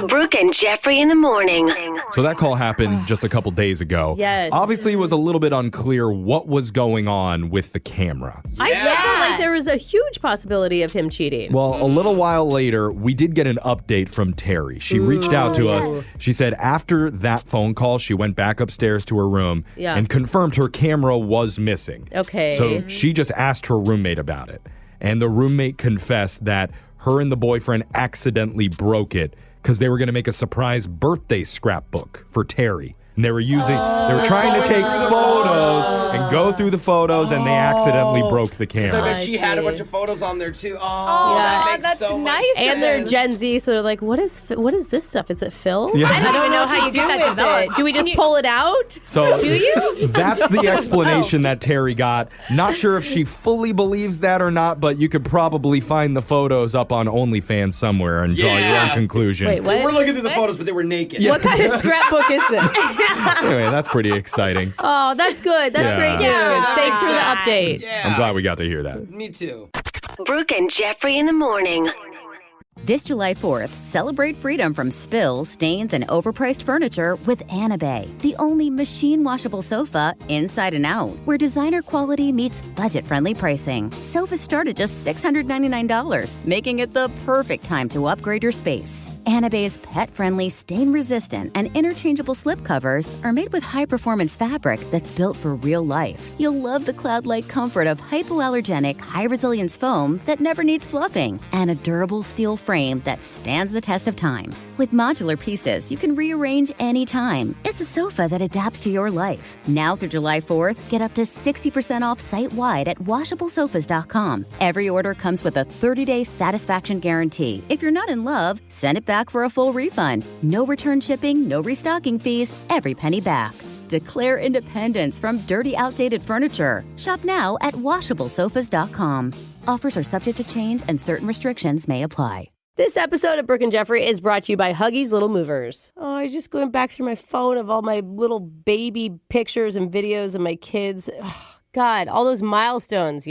Brooke and Jeffrey in the morning.
So that call happened just a couple days ago.
Yes.
Obviously, it was a little bit unclear what was going on with the camera.
I still felt like there was a huge possibility of him cheating.
Well, a little while later, we did get an update from Terry. She reached out to us. She said after that phone call, she went back upstairs to her room and confirmed her camera was missing.
Okay.
So she just asked her roommate about it. And the roommate confessed that her and the boyfriend accidentally broke it because they were going to make a surprise birthday scrapbook for Terry. And they were trying to take photos and go through the photos, and they accidentally broke the camera.
I bet she had a bunch of photos on there too. Oh, that makes so much sense.
And they're Gen Z, so they're like, what is this stuff? Is it Phil?
Yeah.
I don't know how you get that developed.
Do we just pull it out?
So
do you?
That's the explanation that Terry got. Not sure if she fully believes that or not, but you could probably find the photos up on OnlyFans somewhere and draw your own conclusion.
Wait, what?
We're looking through the photos, but they were naked.
What kind of scrapbook is this?
Anyway, that's pretty exciting.
Oh, that's good. That's great news. Thanks for the update.
Yeah.
I'm glad we got to hear that.
Me too.
Brooke and Jeffrey in the morning.
This July 4th, celebrate freedom from spills, stains, and overpriced furniture with Anabay, the only machine-washable sofa inside and out, where designer quality meets budget-friendly pricing. Sofas start at just $699, making it the perfect time to upgrade your space. Anabay's pet-friendly, stain-resistant, and interchangeable slipcovers are made with high-performance fabric that's built for real life. You'll love the cloud-like comfort of hypoallergenic, high-resilience foam that never needs fluffing, and a durable steel frame that stands the test of time. With modular pieces, you can rearrange anytime. It's a sofa that adapts to your life. Now through July 4th, get up to 60% off site-wide at washablesofas.com. Every order comes with a 30-day satisfaction guarantee. If you're not in love, send it back for a full refund. No return shipping, no restocking fees, every penny back. Declare independence from dirty, outdated furniture. Shop now at washablesofas.com. Offers are subject to change and certain restrictions may apply.
This episode of Brooke and Jeffrey is brought to you by Huggies Little Movers. Oh, I just going back through my phone of all my little baby pictures and videos of my kids. Oh, God, all those milestones,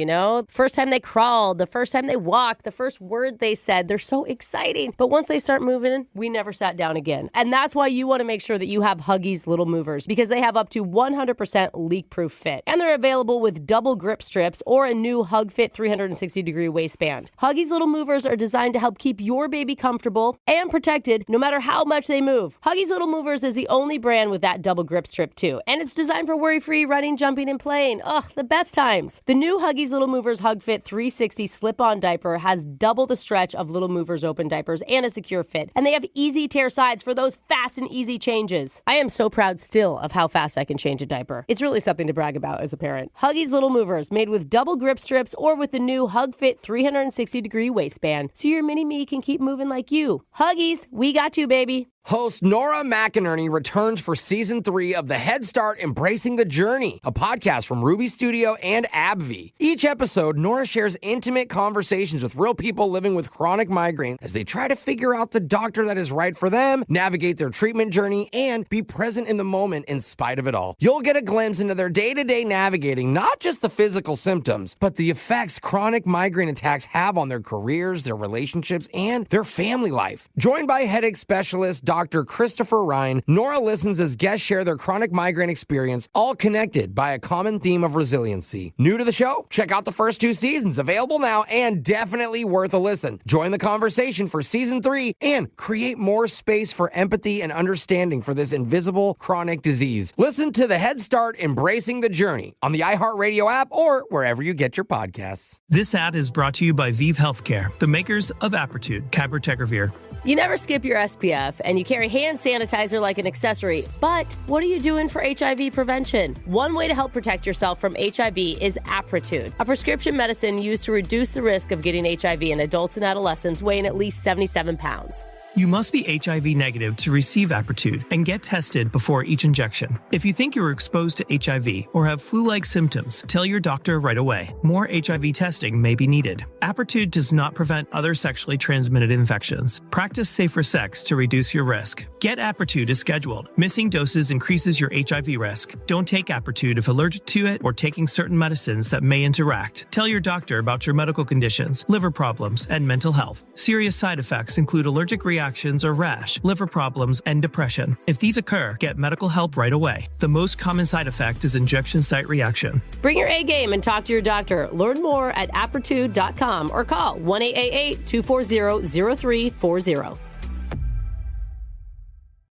First time they crawled, the first time they walked, the first word they said. They're so exciting. But once they start moving, we never sat down again. And that's why you want to make sure that you have Huggies Little Movers, because they have up to 100% leak-proof fit. And they're available with double grip strips or a new Hug Fit 360-degree waistband. Huggies Little Movers are designed to help keep your baby comfortable and protected no matter how much they move. Huggies Little Movers is the only brand with that double grip strip, too. And it's designed for worry-free running, jumping, and playing. Ugh, the best times. The new Huggies Little Movers Hug Fit 360 slip-on diaper has double the stretch of Little Movers open diapers and a secure fit. And they have easy tear sides for those fast and easy changes. I am so proud still of how fast I can change a diaper. It's really something to brag about as a parent. Huggies Little Movers, made with double grip strips or with the new Hug Fit 360-degree waistband, so your mini-me can keep moving like you. Huggies, we got you, baby.
Host Nora McInerney returns for Season 3 of the Head Start Embracing the Journey, a podcast from Ruby Studios Studio, and AbbVie. Each episode, Nora shares intimate conversations with real people living with chronic migraine as they try to figure out the doctor that is right for them, navigate their treatment journey, and be present in the moment in spite of it all. You'll get a glimpse into their day-to-day navigating not just the physical symptoms, but the effects chronic migraine attacks have on their careers, their relationships, and their family life. Joined by headache specialist Dr. Christopher Ryan, Nora listens as guests share their chronic migraine experience, all connected by a common theme of resiliency. New to the show? Check out the first 2 seasons, available now and definitely worth a listen. Join the conversation for season 3 and create more space for empathy and understanding for this invisible chronic disease. Listen to the Head Start Embracing the Journey on the iHeartRadio app or wherever you get your podcasts.
This ad is brought to you by Vive Healthcare, the makers of Aptitude, Cabotegravir.
You never skip your SPF, and you carry hand sanitizer like an accessory. But what are you doing for HIV prevention? One way to help protect yourself from HIV is Aptitude, a prescription medicine used to reduce the risk of getting HIV in adults and adolescents weighing at least 77 pounds.
You must be HIV negative to receive Aptitude and get tested before each injection. If you think you were exposed to HIV or have flu-like symptoms, tell your doctor right away. More HIV testing may be needed. Aptitude does not prevent other sexually transmitted infections. Practice safer sex to reduce your risk. Get Aptitude as scheduled. Missing doses increases your HIV risk. Don't take Aptitude if allergic to it or taking certain medicines that may interact. Tell your doctor about your medical conditions, liver problems, and mental health. Serious side effects include allergic reactions or rash, liver problems, and depression. If these occur, get medical help right away. The most common side effect is injection site reaction.
Bring your A game and talk to your doctor. Learn more at aptitude.com or call 1-888-240-0340.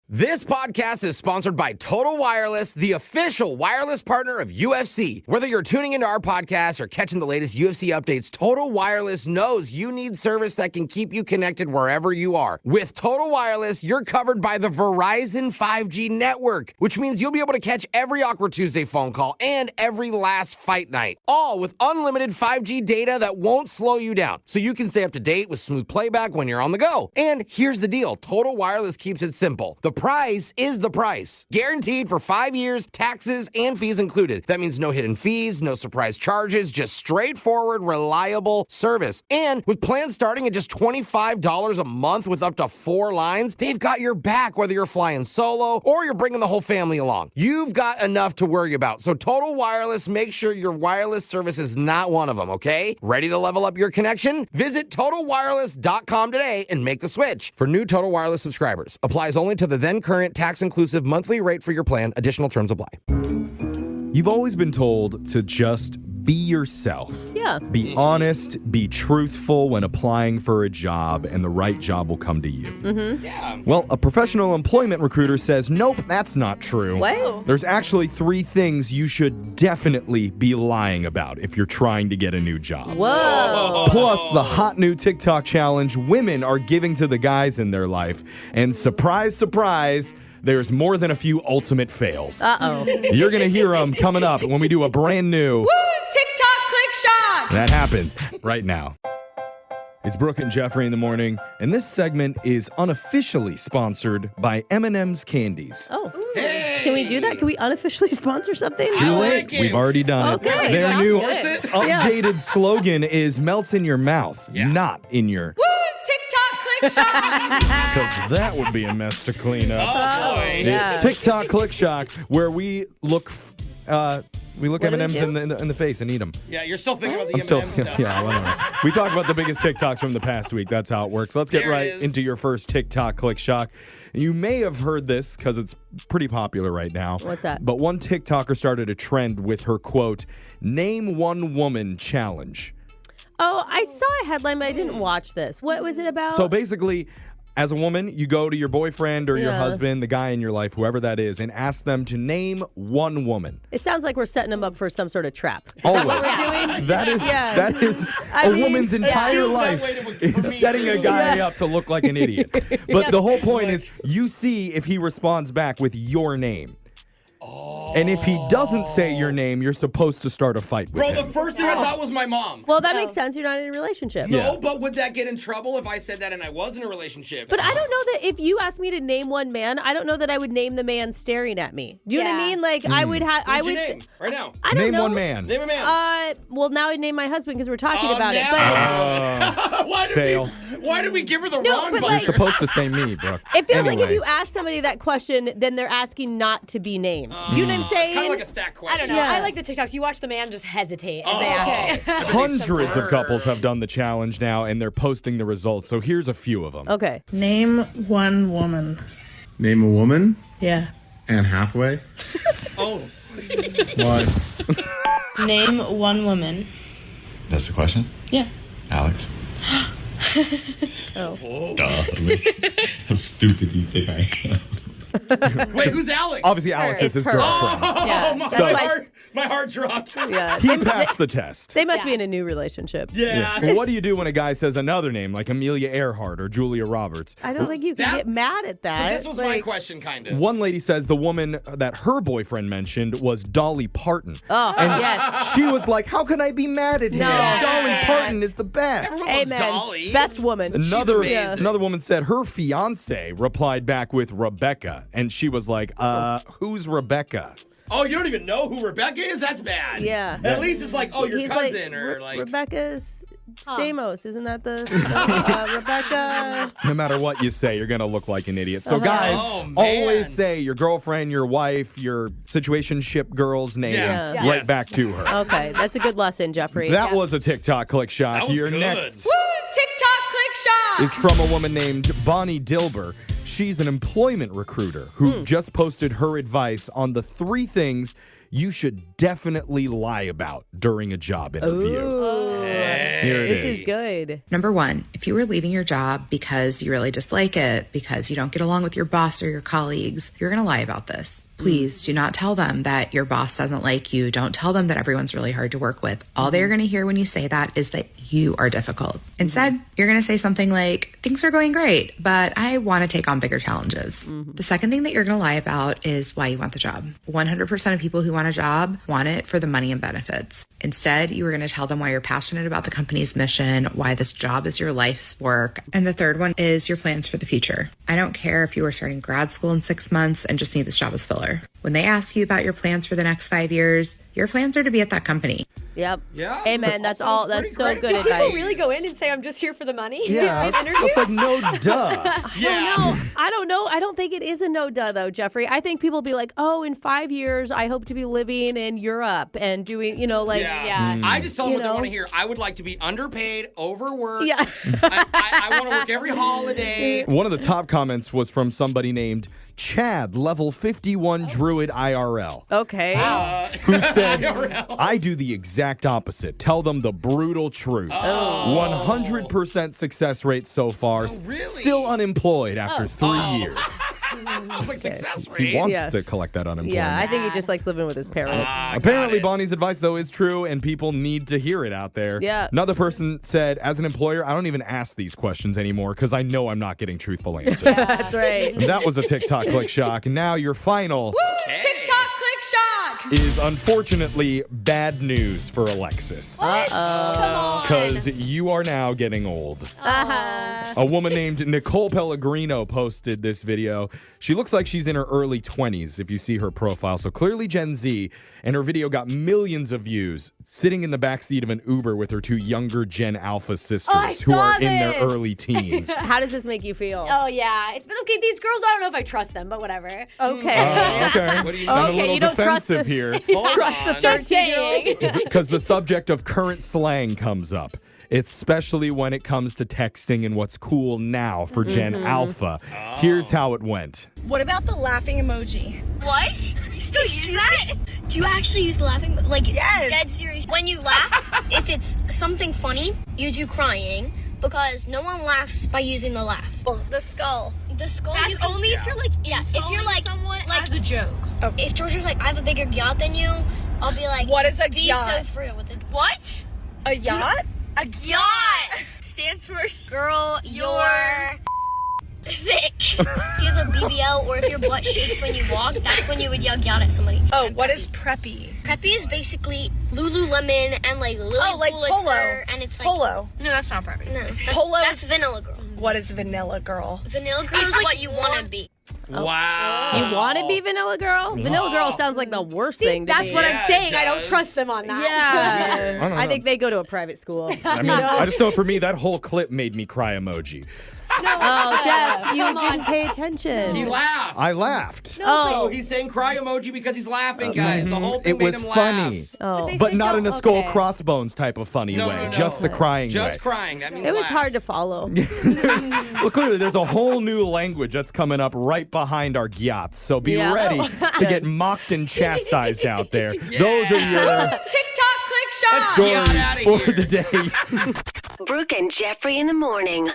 This podcast is sponsored by Total Wireless, the official wireless partner of UFC. Whether you're tuning into our podcast or catching the latest UFC updates, Total Wireless knows you need service that can keep you connected wherever you are. With Total Wireless, you're covered by the Verizon 5G network, which means you'll be able to catch every Awkward Tuesday phone call and every last fight night, all with unlimited 5G data that won't slow you down, so you can stay up to date with smooth playback when you're on the go. And here's the deal. Total Wireless keeps it simple. The price is the price. Guaranteed for 5 years, taxes and fees included. That means no hidden fees, no surprise charges, just straightforward, reliable service. And with plans starting at just $25 a month with up to 4 lines, they've got your back whether you're flying solo or you're bringing the whole family along. You've got enough to worry about. So Total Wireless makes sure your wireless service is not one of them, okay? Ready to level up your connection? Visit TotalWireless.com today and make the switch. For new Total Wireless subscribers, applies only to the then current tax-inclusive monthly rate for your plan. Additional terms apply.
You've always been told to just be yourself.
Yeah.
Be honest, be truthful when applying for a job, and the right job will come to you.
Mm-hmm.
Yeah.
Well, a professional employment recruiter says, nope, that's not true.
What?
There's actually 3 things you should definitely be lying about if you're trying to get a new job.
Whoa.
Plus, the hot new TikTok challenge women are giving to the guys in their life. And surprise, surprise, there's more than a few ultimate fails.
Uh-oh.
You're going to hear them coming up when we do a brand new
Woo! TikTok click shot!
That happens right now. It's Brooke and Jeffrey in the morning, and this segment is unofficially sponsored by M&M's Candies.
Oh. Hey. Can we do that? Can we unofficially sponsor something?
Too late. We've already done it.
Okay.
Their new
Good.
updated slogan is melts in your mouth, not in your...
Woo! TikTok click shot!
Because that would be a mess to clean up.
Oh, boy.
It's TikTok Click Shock, where we look
What do we
M&Ms
do?
in the face and eat them.
Yeah, you're still thinking about the
I'm still,
M&M stuff.
yeah, whatever. We talk about the biggest TikToks from the past week. That's how it works. Let's get
There it
right
is.
into your first TikTok Click Shock. You may have heard this because it's pretty popular right now.
What's that?
But one TikToker started a trend with her quote, "Name one woman challenge."
Oh, I saw a headline, but I didn't watch this. What was it about?
So basically, as a woman, you go to your boyfriend or your
Yeah.
husband, the guy in your life, whoever that is, and ask them to name one woman.
It sounds like we're setting them up for some sort of trap. Is that what we're doing?
That is
Yeah.
that is
I
a
mean,
woman's
yeah.
entire
Feels that
life
way for
is
me,
setting a
too.
guy
Yeah.
up to look like an idiot. But the whole point is you see if he responds back with your name. And if he doesn't say your name, you're supposed to start a fight with
Bro,
him.
the first thing I thought was my mom.
Well, that makes sense. You're not in a relationship.
No, but would that get in trouble if I said that and I was in a relationship?
But I don't know that if you asked me to name one man, I don't know that I would name the man staring at me. Do you know what I mean? Like I would have. I would
name right now.
I don't
name
know.
one man.
Name a man.
Well, now I name my husband because we're talking about it.
But
Fail.
Why did we give her the
No,
wrong
but
buzzer?
You're supposed to say me, Brooke.
It feels like if
Anyway.
you ask somebody that question, then they're asking not to be named. Do you know what I'm saying?
Kind of like a stack question.
I don't know.
Yeah.
I like the TikToks. You watch the man just hesitate as they ask it.
Hundreds of couples have done the challenge now, and they're posting the results. So here's a few of them.
Okay.
Name one woman.
Name a woman?
Yeah.
Anne Hathaway?
Oh.
Why?
Name one woman.
That's the question?
Yeah.
Alex?
Oh.
Duh. How stupid do you think I am?
Wait, who's Alex?
Obviously, Alex is his
her.
girlfriend.
Oh,
Yeah,
my,
that's why
heart, my heart dropped.
Yeah.
He passed the test.
They must be in a new relationship.
Yeah.
Well, what do you do when a guy says another name, like Amelia Earhart or Julia Roberts?
I don't think you can get mad at that.
So this was my question, kind of.
One lady says the woman that her boyfriend mentioned was Dolly Parton.
Oh,
and
yes.
she was like, how can I be mad at him?
No.
Dolly Parton is the best.
Amen.
Dolly.
Best woman.
Another woman said her fiance replied back with Rebecca, and she was like, who's Rebecca?
Oh, you don't even know who Rebecca is? That's bad.
Yeah.
At least it's like, oh, your
He's
cousin
like,
or like.
Rebecca's Stamos. Isn't that the Rebecca?
No matter what you say, you're going to look like an idiot. So,
Uh-huh.
guys,
Oh, man.
always say your girlfriend, your wife, your situationship girl's name
Yeah.
right
Yes.
back to her.
Okay, that's a good lesson, Jeffrey.
That was a TikTok click shock.
That was
Your
good.
next
Woo! TikTok click shot.
is from a woman named Bonnie Dilber. She's an employment recruiter who just posted her advice on the 3 things you should definitely lie about during a job interview.
Ooh.
Here it
This
is.
is good.
Number 1, if you were leaving your job because you really dislike it, because you don't get along with your boss or your colleagues, you're going to lie about this. Please do not tell them that your boss doesn't like you. Don't tell them that everyone's really hard to work with. All they're going to hear when you say that is that you are difficult. Instead, you're going to say something like, things are going great, but I want to take on bigger challenges. The second thing that you're going to lie about is why you want the job. 100% of people who want a job want it for the money and benefits. Instead, you are going to tell them why you're passionate about the company's mission, why this job is your life's work. And the third one is your plans for the future. I don't care if you are starting grad school in 6 months and just need this job as filler. When they ask you about your plans for the next 5 years, your plans are to be at that company.
Yep.
Yeah.
Amen. That's all. That's so good
Do
advice.
people really go in and say, I'm just here for the money?
Yeah,
In interviews?
it's like no duh.
I don't know. I don't think it is a no duh though, Jeffrey. I think people be like, oh, in 5 years, I hope to be living in Europe and doing, like.
Yeah.
I just tell them
You
what they
know?
want to hear. I would like to be underpaid, overworked.
Yeah.
I want to work every holiday.
One of the top comments was from somebody named Chad, level 51 Druid IRL.
Okay.
Who said, I do the exact opposite. Tell them the brutal truth. 100% success rate so far.
really?
Still unemployed after 3 years.
I was like, success rate.
He wants
Yeah.
to collect that unemployment.
Yeah, I think he just likes living with his parents.
Apparently, Bonnie's advice, though, is true, and people need to hear it out there.
Yeah.
Another person said, as an employer, I don't even ask these questions anymore because I know I'm not getting truthful answers.
That's right.
And that was a TikTok click shock. And now your final
TikTok click shock.
is unfortunately bad news for Alexis.
What? Come on.
Because you are now getting old.
Uh-huh.
A woman named Nicole Pellegrino posted this video. She looks like she's in her early 20s if you see her profile. So clearly Gen Z. And her video got millions of views sitting in the backseat of an Uber with her 2 younger Gen Alpha sisters who are in their early teens.
How does this make you feel?
Oh, yeah. It's been okay. These girls, I don't know if I trust them, but whatever.
Okay.
Okay.
What do you
Sound
Okay,
a little
you don't trust
defensive
the-
here.
Trust the
Just
13-year-old.
Because the subject of current slang comes up, especially when it comes to texting and what's cool now for Gen Alpha. Here's how it went.
What about the laughing emoji?
What? You still use that? Do you actually use the laughing? Like,
Yes.
dead serious. When you laugh, if it's something funny, use you crying because no one laughs by using the laugh.
Oh, the skull.
The skull.
That's
you can,
only if you're, like,
if you're
insulting
like
someone
like
as a joke.
If Georgia's like, I have a bigger yacht than you, I'll be like,
What is a
be
yacht?
so free with it.
What? A yacht?
A yacht stands for girl, your thick. If you have a BBL or if your butt shakes when you walk, that's when you would yell out at somebody.
Oh, what is preppy?
Preppy is basically Lululemon and like Lily
like
Pulitzer,
Polo.
and it's like
Polo.
No, that's not preppy. No,
Polo
that's Vanilla Girl.
What is Vanilla Girl?
Vanilla Girl is like what you want to be.
Wow.
You want to be Vanilla Girl? Vanilla Girl sounds like the worst thing to
That's
be.
what I'm saying. I don't trust them on that.
Yeah. I think they go to a private school.
I mean, I just know for me, that whole clip made me cry emoji.
Oh, Jeff, you didn't pay attention.
He laughed.
I laughed.
So he's saying cry emoji because he's laughing, guys. The whole thing
It
made
was
him
funny.
laugh.
But not in a skull crossbones type of funny
No,
way.
no, no.
Just the crying way.
Just crying. That means
It was
laugh.
hard to follow.
Well, clearly, there's a whole new language that's coming up right behind our gyats. So be
Yeah.
ready to get mocked and chastised out there. Those are your
TikTok click shop.
stories for the day.
Brooke and Jeffrey in the morning.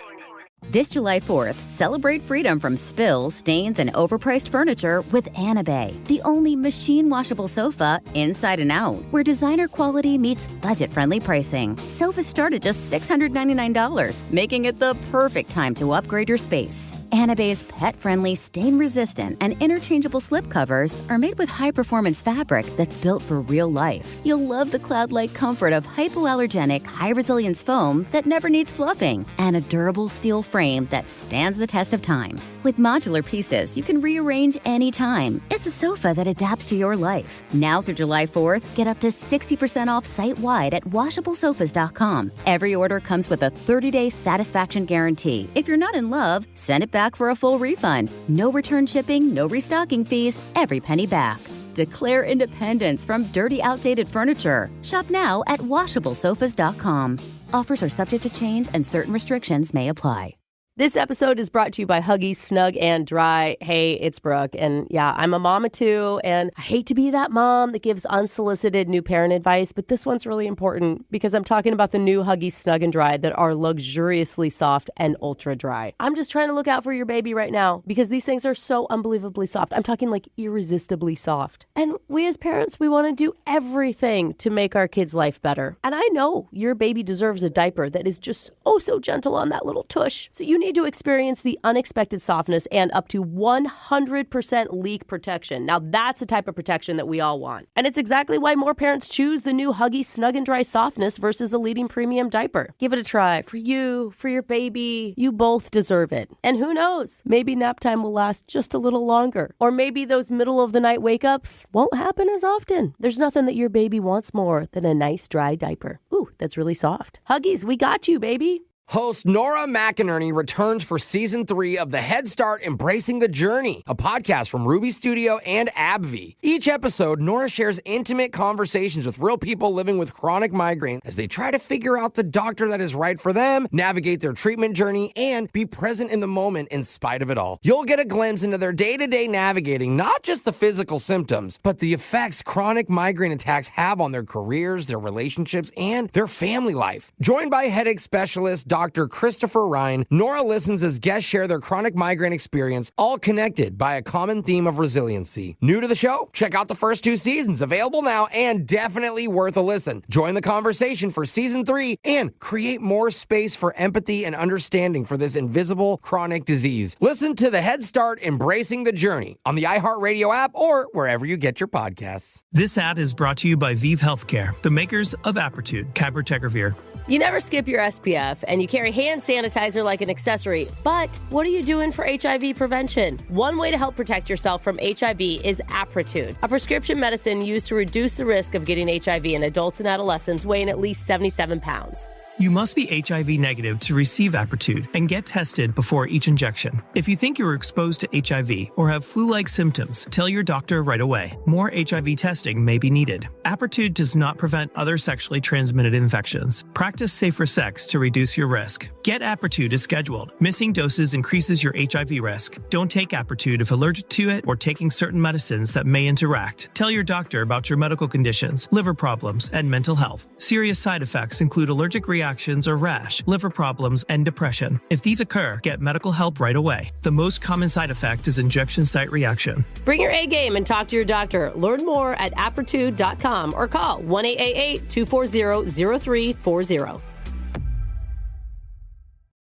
This July 4th, celebrate freedom from spills, stains, and overpriced furniture with Anabay, the only machine-washable sofa inside and out, where designer quality meets budget-friendly pricing. Sofas start at just $699, making it the perfect time to upgrade your space. Anabay's pet-friendly, stain-resistant, and interchangeable slipcovers are made with high-performance fabric that's built for real life. You'll love the cloud-like comfort of hypoallergenic, high-resilience foam that never needs fluffing, and a durable steel frame that stands the test of time. With modular pieces, you can rearrange anytime. It's a sofa that adapts to your life. Now through July 4th, get up to 60% off site-wide at washablesofas.com. Every order comes with a 30-day satisfaction guarantee. If you're not in love, send it back for a full refund. No return shipping, no restocking fees, every penny back. Declare independence from dirty, outdated furniture. Shop now at washablesofas.com. Offers are subject to change and certain restrictions may apply.
This episode is brought to you by Huggies Snug and Dry. Hey, it's Brooke. And yeah, I'm a mama too. And I hate to be that mom that gives unsolicited new parent advice, but this one's really important because I'm talking about the new Huggies Snug and Dry that are luxuriously soft and ultra dry. I'm just trying to look out for your baby right now because these things are so unbelievably soft. I'm talking like irresistibly soft. And we as parents, we want to do everything to make our kids' life better. And I know your baby deserves a diaper that is just oh so gentle on that little tush. So you need to experience the unexpected softness and up to 100% leak protection. Now that's the type of protection that we all want. And it's exactly why more parents choose the new Huggies Snug and Dry softness versus a leading premium diaper. Give it a try for you, for your baby. You both deserve it. And who knows, maybe nap time will last just a little longer. Or maybe those middle of the night wake ups won't happen as often. There's nothing that your baby wants more than a nice dry diaper. Ooh, that's really soft. Huggies, we got you, baby.
Host Nora McInerney returns for season 3 of The Head Start Embracing the Journey, a podcast from Ruby Studio and AbbVie. Each episode, Nora shares intimate conversations with real people living with chronic migraine as they try to figure out the doctor that is right for them, navigate their treatment journey, and be present in the moment in spite of it all. You'll get a glimpse into their day-to-day navigating not just the physical symptoms, but the effects chronic migraine attacks have on their careers, their relationships, and their family life. Joined by headache specialist Dr. Christopher Ryan, Nora listens as guests share their chronic migraine experience, all connected by a common theme of resiliency. New to the show? Check out the first 2 seasons, available now and definitely worth a listen. Join the conversation for season 3 and create more space for empathy and understanding for this invisible chronic disease. Listen to The Head Start Embracing the Journey on the iHeartRadio app or wherever you get your podcasts.
This ad is brought to you by Vive Healthcare, the makers of Apertude, Cabotegravir.
You never skip your SPF, and you carry hand sanitizer like an accessory. But what are you doing for HIV prevention? One way to help protect yourself from HIV is Apertude, a prescription medicine used to reduce the risk of getting HIV in adults and adolescents weighing at least 77 pounds.
You must be HIV negative to receive Apertude and get tested before each injection. If you think you were exposed to HIV or have flu-like symptoms, tell your doctor right away. More HIV testing may be needed. Apertude does not prevent other sexually transmitted infections. Practice safer sex to reduce your risk. Get Apertude as scheduled. Missing doses increases your HIV risk. Don't take Apertude if allergic to it or taking certain medicines that may interact. Tell your doctor about your medical conditions, liver problems, and mental health. Serious side effects include allergic reactions or rash, liver problems, and depression. If these occur, get medical help right away. The most common side effect is injection site reaction.
Bring your A game and talk to your doctor. Learn more at apertude.com or call 1-888-240-0340.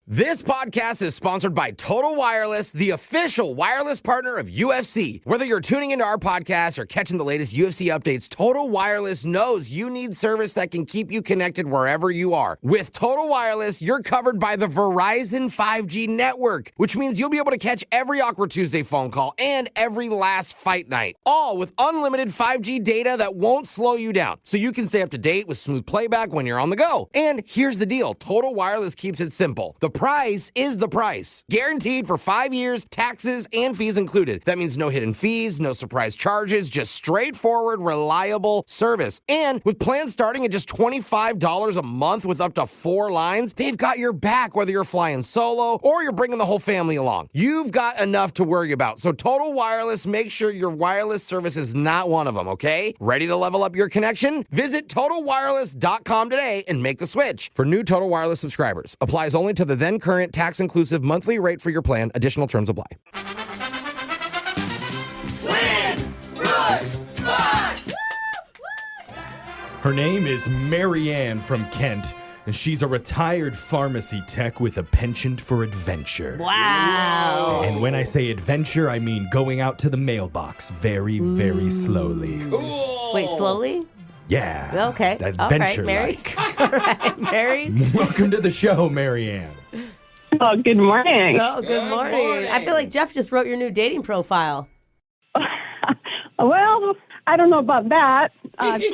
This podcast is sponsored by Total Wireless, the official wireless partner of UFC. Whether you're tuning into our podcast or catching the latest UFC updates, Total Wireless knows you need service that can keep you connected wherever you are. With Total Wireless, you're covered by the Verizon 5G network, which means you'll be able to catch every Awkward Tuesday phone call and every last fight night, all with unlimited 5G data that won't slow you down, so you can stay up to date with smooth playback when you're on the go. And here's the deal. Total Wireless keeps it simple. The price is the price. Guaranteed for 5 years, taxes and fees included. That means no hidden fees, no surprise charges, just straightforward, reliable service. And with plans starting at just $25 a month with up to 4 lines, they've got your back whether you're flying solo or you're bringing the whole family along. You've got enough to worry about. So Total Wireless makes sure your wireless service is not one of them, okay? Ready to level up your connection? Visit TotalWireless.com today and make the switch. For new Total Wireless subscribers, applies only to the then current tax-inclusive monthly rate for your plan. Additional terms apply.
Win Brooks Box!
Her name is Marianne from Kent, and she's a retired pharmacy tech with a penchant for adventure.
Wow.
And when I say adventure, I mean going out to the mailbox very, very slowly.
Cool.
Wait, slowly?
Yeah.
Okay.
Adventure.
All right, Mary. All right, Mary.
Welcome to the show, Marianne.
Oh, good morning.
Oh, good morning. I feel like Jeff just wrote your new dating profile.
Well, I don't know about that.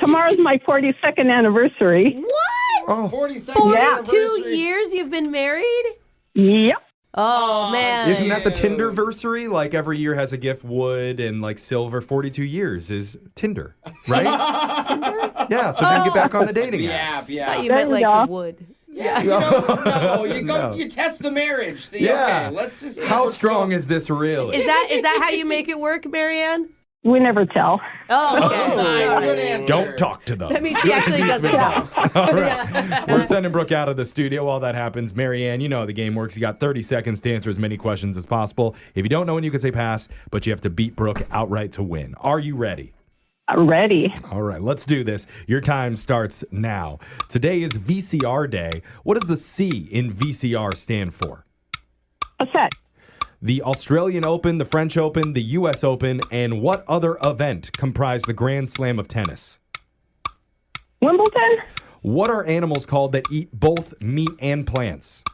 Tomorrow's my 42nd anniversary.
What?
Oh.
42nd
42
anniversary.
years you've been married?
Yep.
Oh, man.
Isn't that the Tinderversary? Like every year has a gift, wood and like silver. 42 years is Tinder, right?
Tinder?
Yeah, so then get back on the dating
Yeah,
apps.
yeah.
I thought you
There
meant
you
like
go.
the wood.
Yeah, you go,
No.
you test the marriage. See,
Yeah.
okay, let's just see
How
what's
strong
going-
is this really?
Is that how you make it work, Marianne?
We never tell.
Oh, okay.
Nice, good answer.
Don't talk to them.
That means she actually doesn't know.
All right. We're sending Brooke out of the studio while that happens. Marianne, you know how the game works. You got 30 seconds to answer as many questions as possible. If you don't know when you can say pass, but you have to beat Brooke outright to win. Are you ready?
Ready.
All right, let's do this. Your time starts now. Today is VCR Day. What does the C in VCR stand for?
A set.
The Australian Open, the French Open, the U.S. Open, and what other event comprise the Grand Slam of tennis?
Wimbledon.
What are animals called that eat both meat and plants?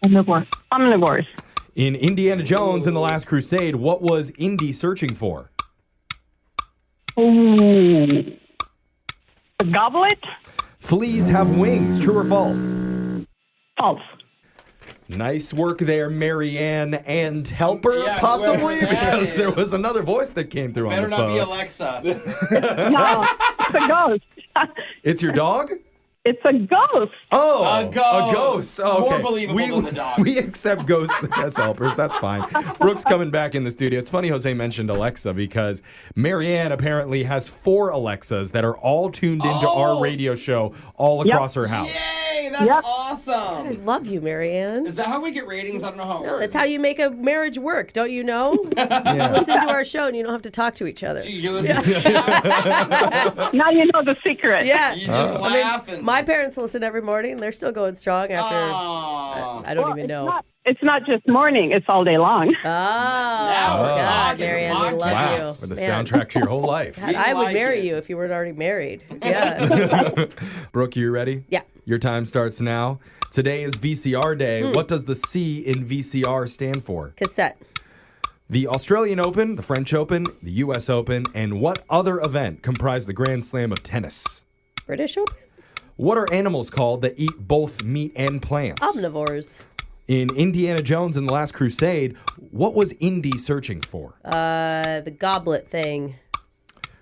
Omnivores.
In Indiana Jones and the Last Crusade, what was Indy searching for?
Ooh. A goblet.
Fleas have wings, true or false?
False.
Nice work there, Marianne and helper,
Yeah,
possibly,
whoever that
because there
is.
was another voice that came through
Better
on the
not
phone.
be Alexa.
No, it's a ghost.
It's your dog?
It's a ghost.
Oh,
A ghost.
ghost. Oh, okay.
More believable than the dog.
We accept ghosts as helpers. That's fine. Brooke's coming back in the studio. It's funny Jose mentioned Alexa because Marianne apparently has 4 Alexas that are all tuned into our radio show all across her house.
Yay, that's
I
awesome.
love you, Marianne.
Is that how we get ratings? I don't know how it
No,
works.
that's how you make a marriage work, don't you know? You listen to our show and you don't have to talk to each other.
You listen to the show?
Now you know the secret.
Yeah.
You just laugh and...
My parents listen every morning. They're still going strong after.
Aw.
I don't even know.
It's not just morning. It's all day long.
Oh, God,
talking.
Marianne, we love
Wow,
you.
for the
Man.
soundtrack to your whole life.
God, I would
like
marry
it.
you if you weren't already married. Yeah.
Brooke, you ready?
Yeah.
Your time starts now. Today is VCR Day. What does the C in VCR stand for?
Cassette.
The Australian Open, the French Open, the U.S. Open, and what other event comprise the Grand Slam of tennis?
British Open?
What are animals called that eat both meat and plants?
Omnivores.
In Indiana Jones and the Last Crusade, what was Indy searching for?
The goblet thing.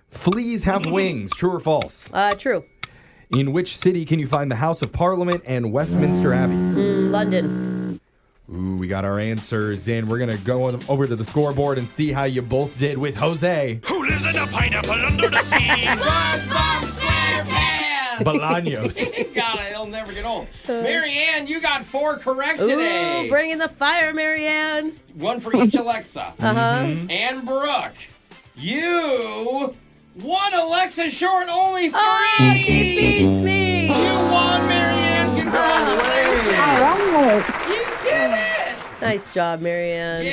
Fleas have wings, true or false?
True.
In which city can you find the House of Parliament and Westminster Abbey?
London.
Ooh, we got our answers in. We're going to go over to the scoreboard and see how you both did with Jose.
Who lives in a pineapple under the sea? SpongeBob SquarePants!
Bolaños.
God, he'll never get old. Marianne, you got 4 correct
Ooh,
today.
bring in the fire, Marianne.
1 for each Alexa.
Uh-huh.
And Brooke, you won Alexa short only 3.
Oh, she beats me.
You won, Marianne. Congratulations.
All right.
You did
Nice job, Marianne.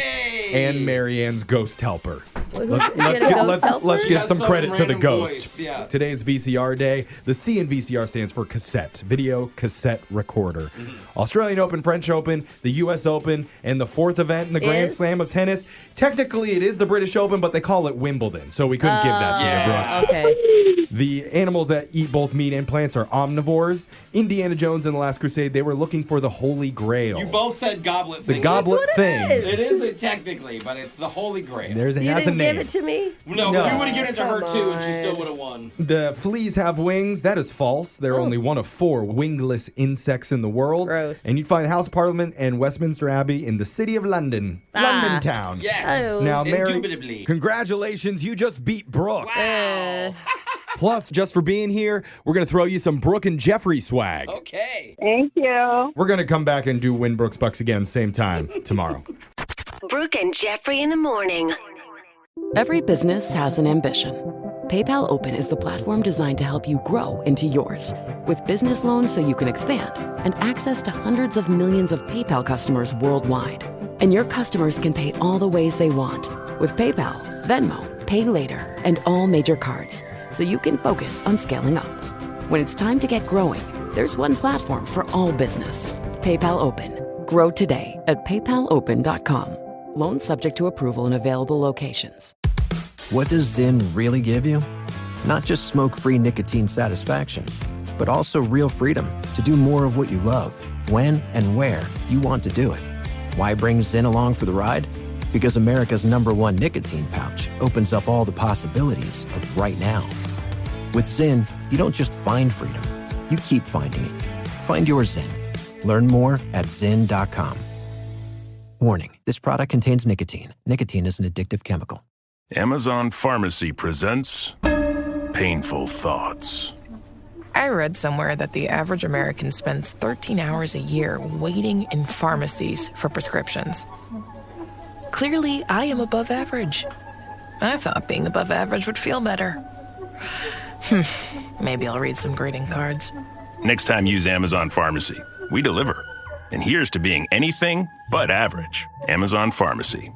And Marianne's ghost helper.
Let's
give some credit to the ghost.
Voice, yeah.
Today's VCR day. The C in VCR stands for cassette, video cassette recorder. Australian Open, French Open, the U.S. Open, and the fourth event in the Grand Slam of tennis. Technically, it is the British Open, but they call it Wimbledon, so we couldn't give that to you, Brooke.
Okay.
The animals that eat both meat and plants are omnivores. Indiana Jones and the Last Crusade, they were looking for the Holy Grail.
You both said goblet thing.
The goblet thing.
It is technically, but it's the Holy Grail.
You didn't give it to me?
No, but we would have given it to her too, and she still would have won.
The fleas have wings. That is false. They're only one of 4 wingless insects in the world.
Gross.
And you'd find the House of Parliament and Westminster Abbey in the city of London. London town.
Yes.
Now, Mary,
Indubitably.
congratulations. You just beat Brooke.
Wow.
Plus, just for being here, we're going to throw you some Brooke and Jeffrey swag.
Okay.
Thank you.
We're going to come back and do Win Brooks Bucks again, same time tomorrow.
Brooke and Jeffrey in the morning.
Every business has an ambition. PayPal Open is the platform designed to help you grow into yours. With business loans so you can expand and access to hundreds of millions of PayPal customers worldwide. And your customers can pay all the ways they want with PayPal, Venmo, Pay Later, and all major cards. So you can focus on scaling up. When it's time to get growing, there's one platform for all business. PayPal Open. Grow today at paypalopen.com. Loans subject to approval in available locations.
What does Zyn really give you? Not just smoke-free nicotine satisfaction, but also real freedom to do more of what you love, when and where you want to do it. Why bring Zyn along for the ride? Because America's #1 nicotine pouch opens up all the possibilities of right now. With Zyn, you don't just find freedom, you keep finding it. Find your Zyn. Learn more at Zyn.com. Warning, this product contains nicotine. Nicotine is an addictive chemical.
Amazon Pharmacy presents Painful Thoughts.
I read somewhere that the average American spends 13 hours a year waiting in pharmacies for prescriptions. Clearly, I am above average. I thought being above average would feel better. Maybe I'll read some greeting cards.
Next time, use Amazon Pharmacy. We deliver. And here's to being anything but average. Amazon Pharmacy.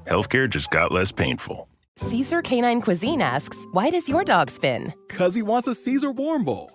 Healthcare just got less painful.
Caesar Canine Cuisine asks, why does your dog spin?
'Cause he wants a Caesar warm bowl.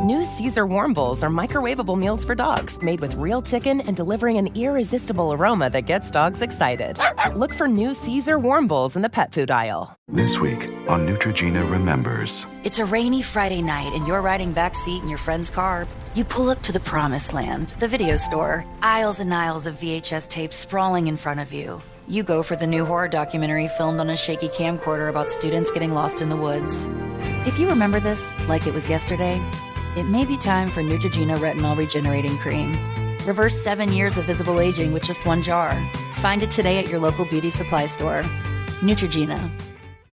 New Caesar warm bowls are microwavable meals for dogs, made with real chicken and delivering an irresistible aroma that gets dogs excited. Look for new Caesar warm bowls in the pet food aisle.
This week on Neutrogena Remembers.
It's a rainy Friday night and you're riding backseat in your friend's car. You pull up to the promised land, the video store. Aisles and aisles of VHS tapes sprawling in front of you. You go for the new horror documentary filmed on a shaky camcorder about students getting lost in the woods. If you remember this like it was yesterday, it may be time for Neutrogena Retinol Regenerating Cream. Reverse 7 years of visible aging with just 1 jar. Find it today at your local beauty supply store. Neutrogena.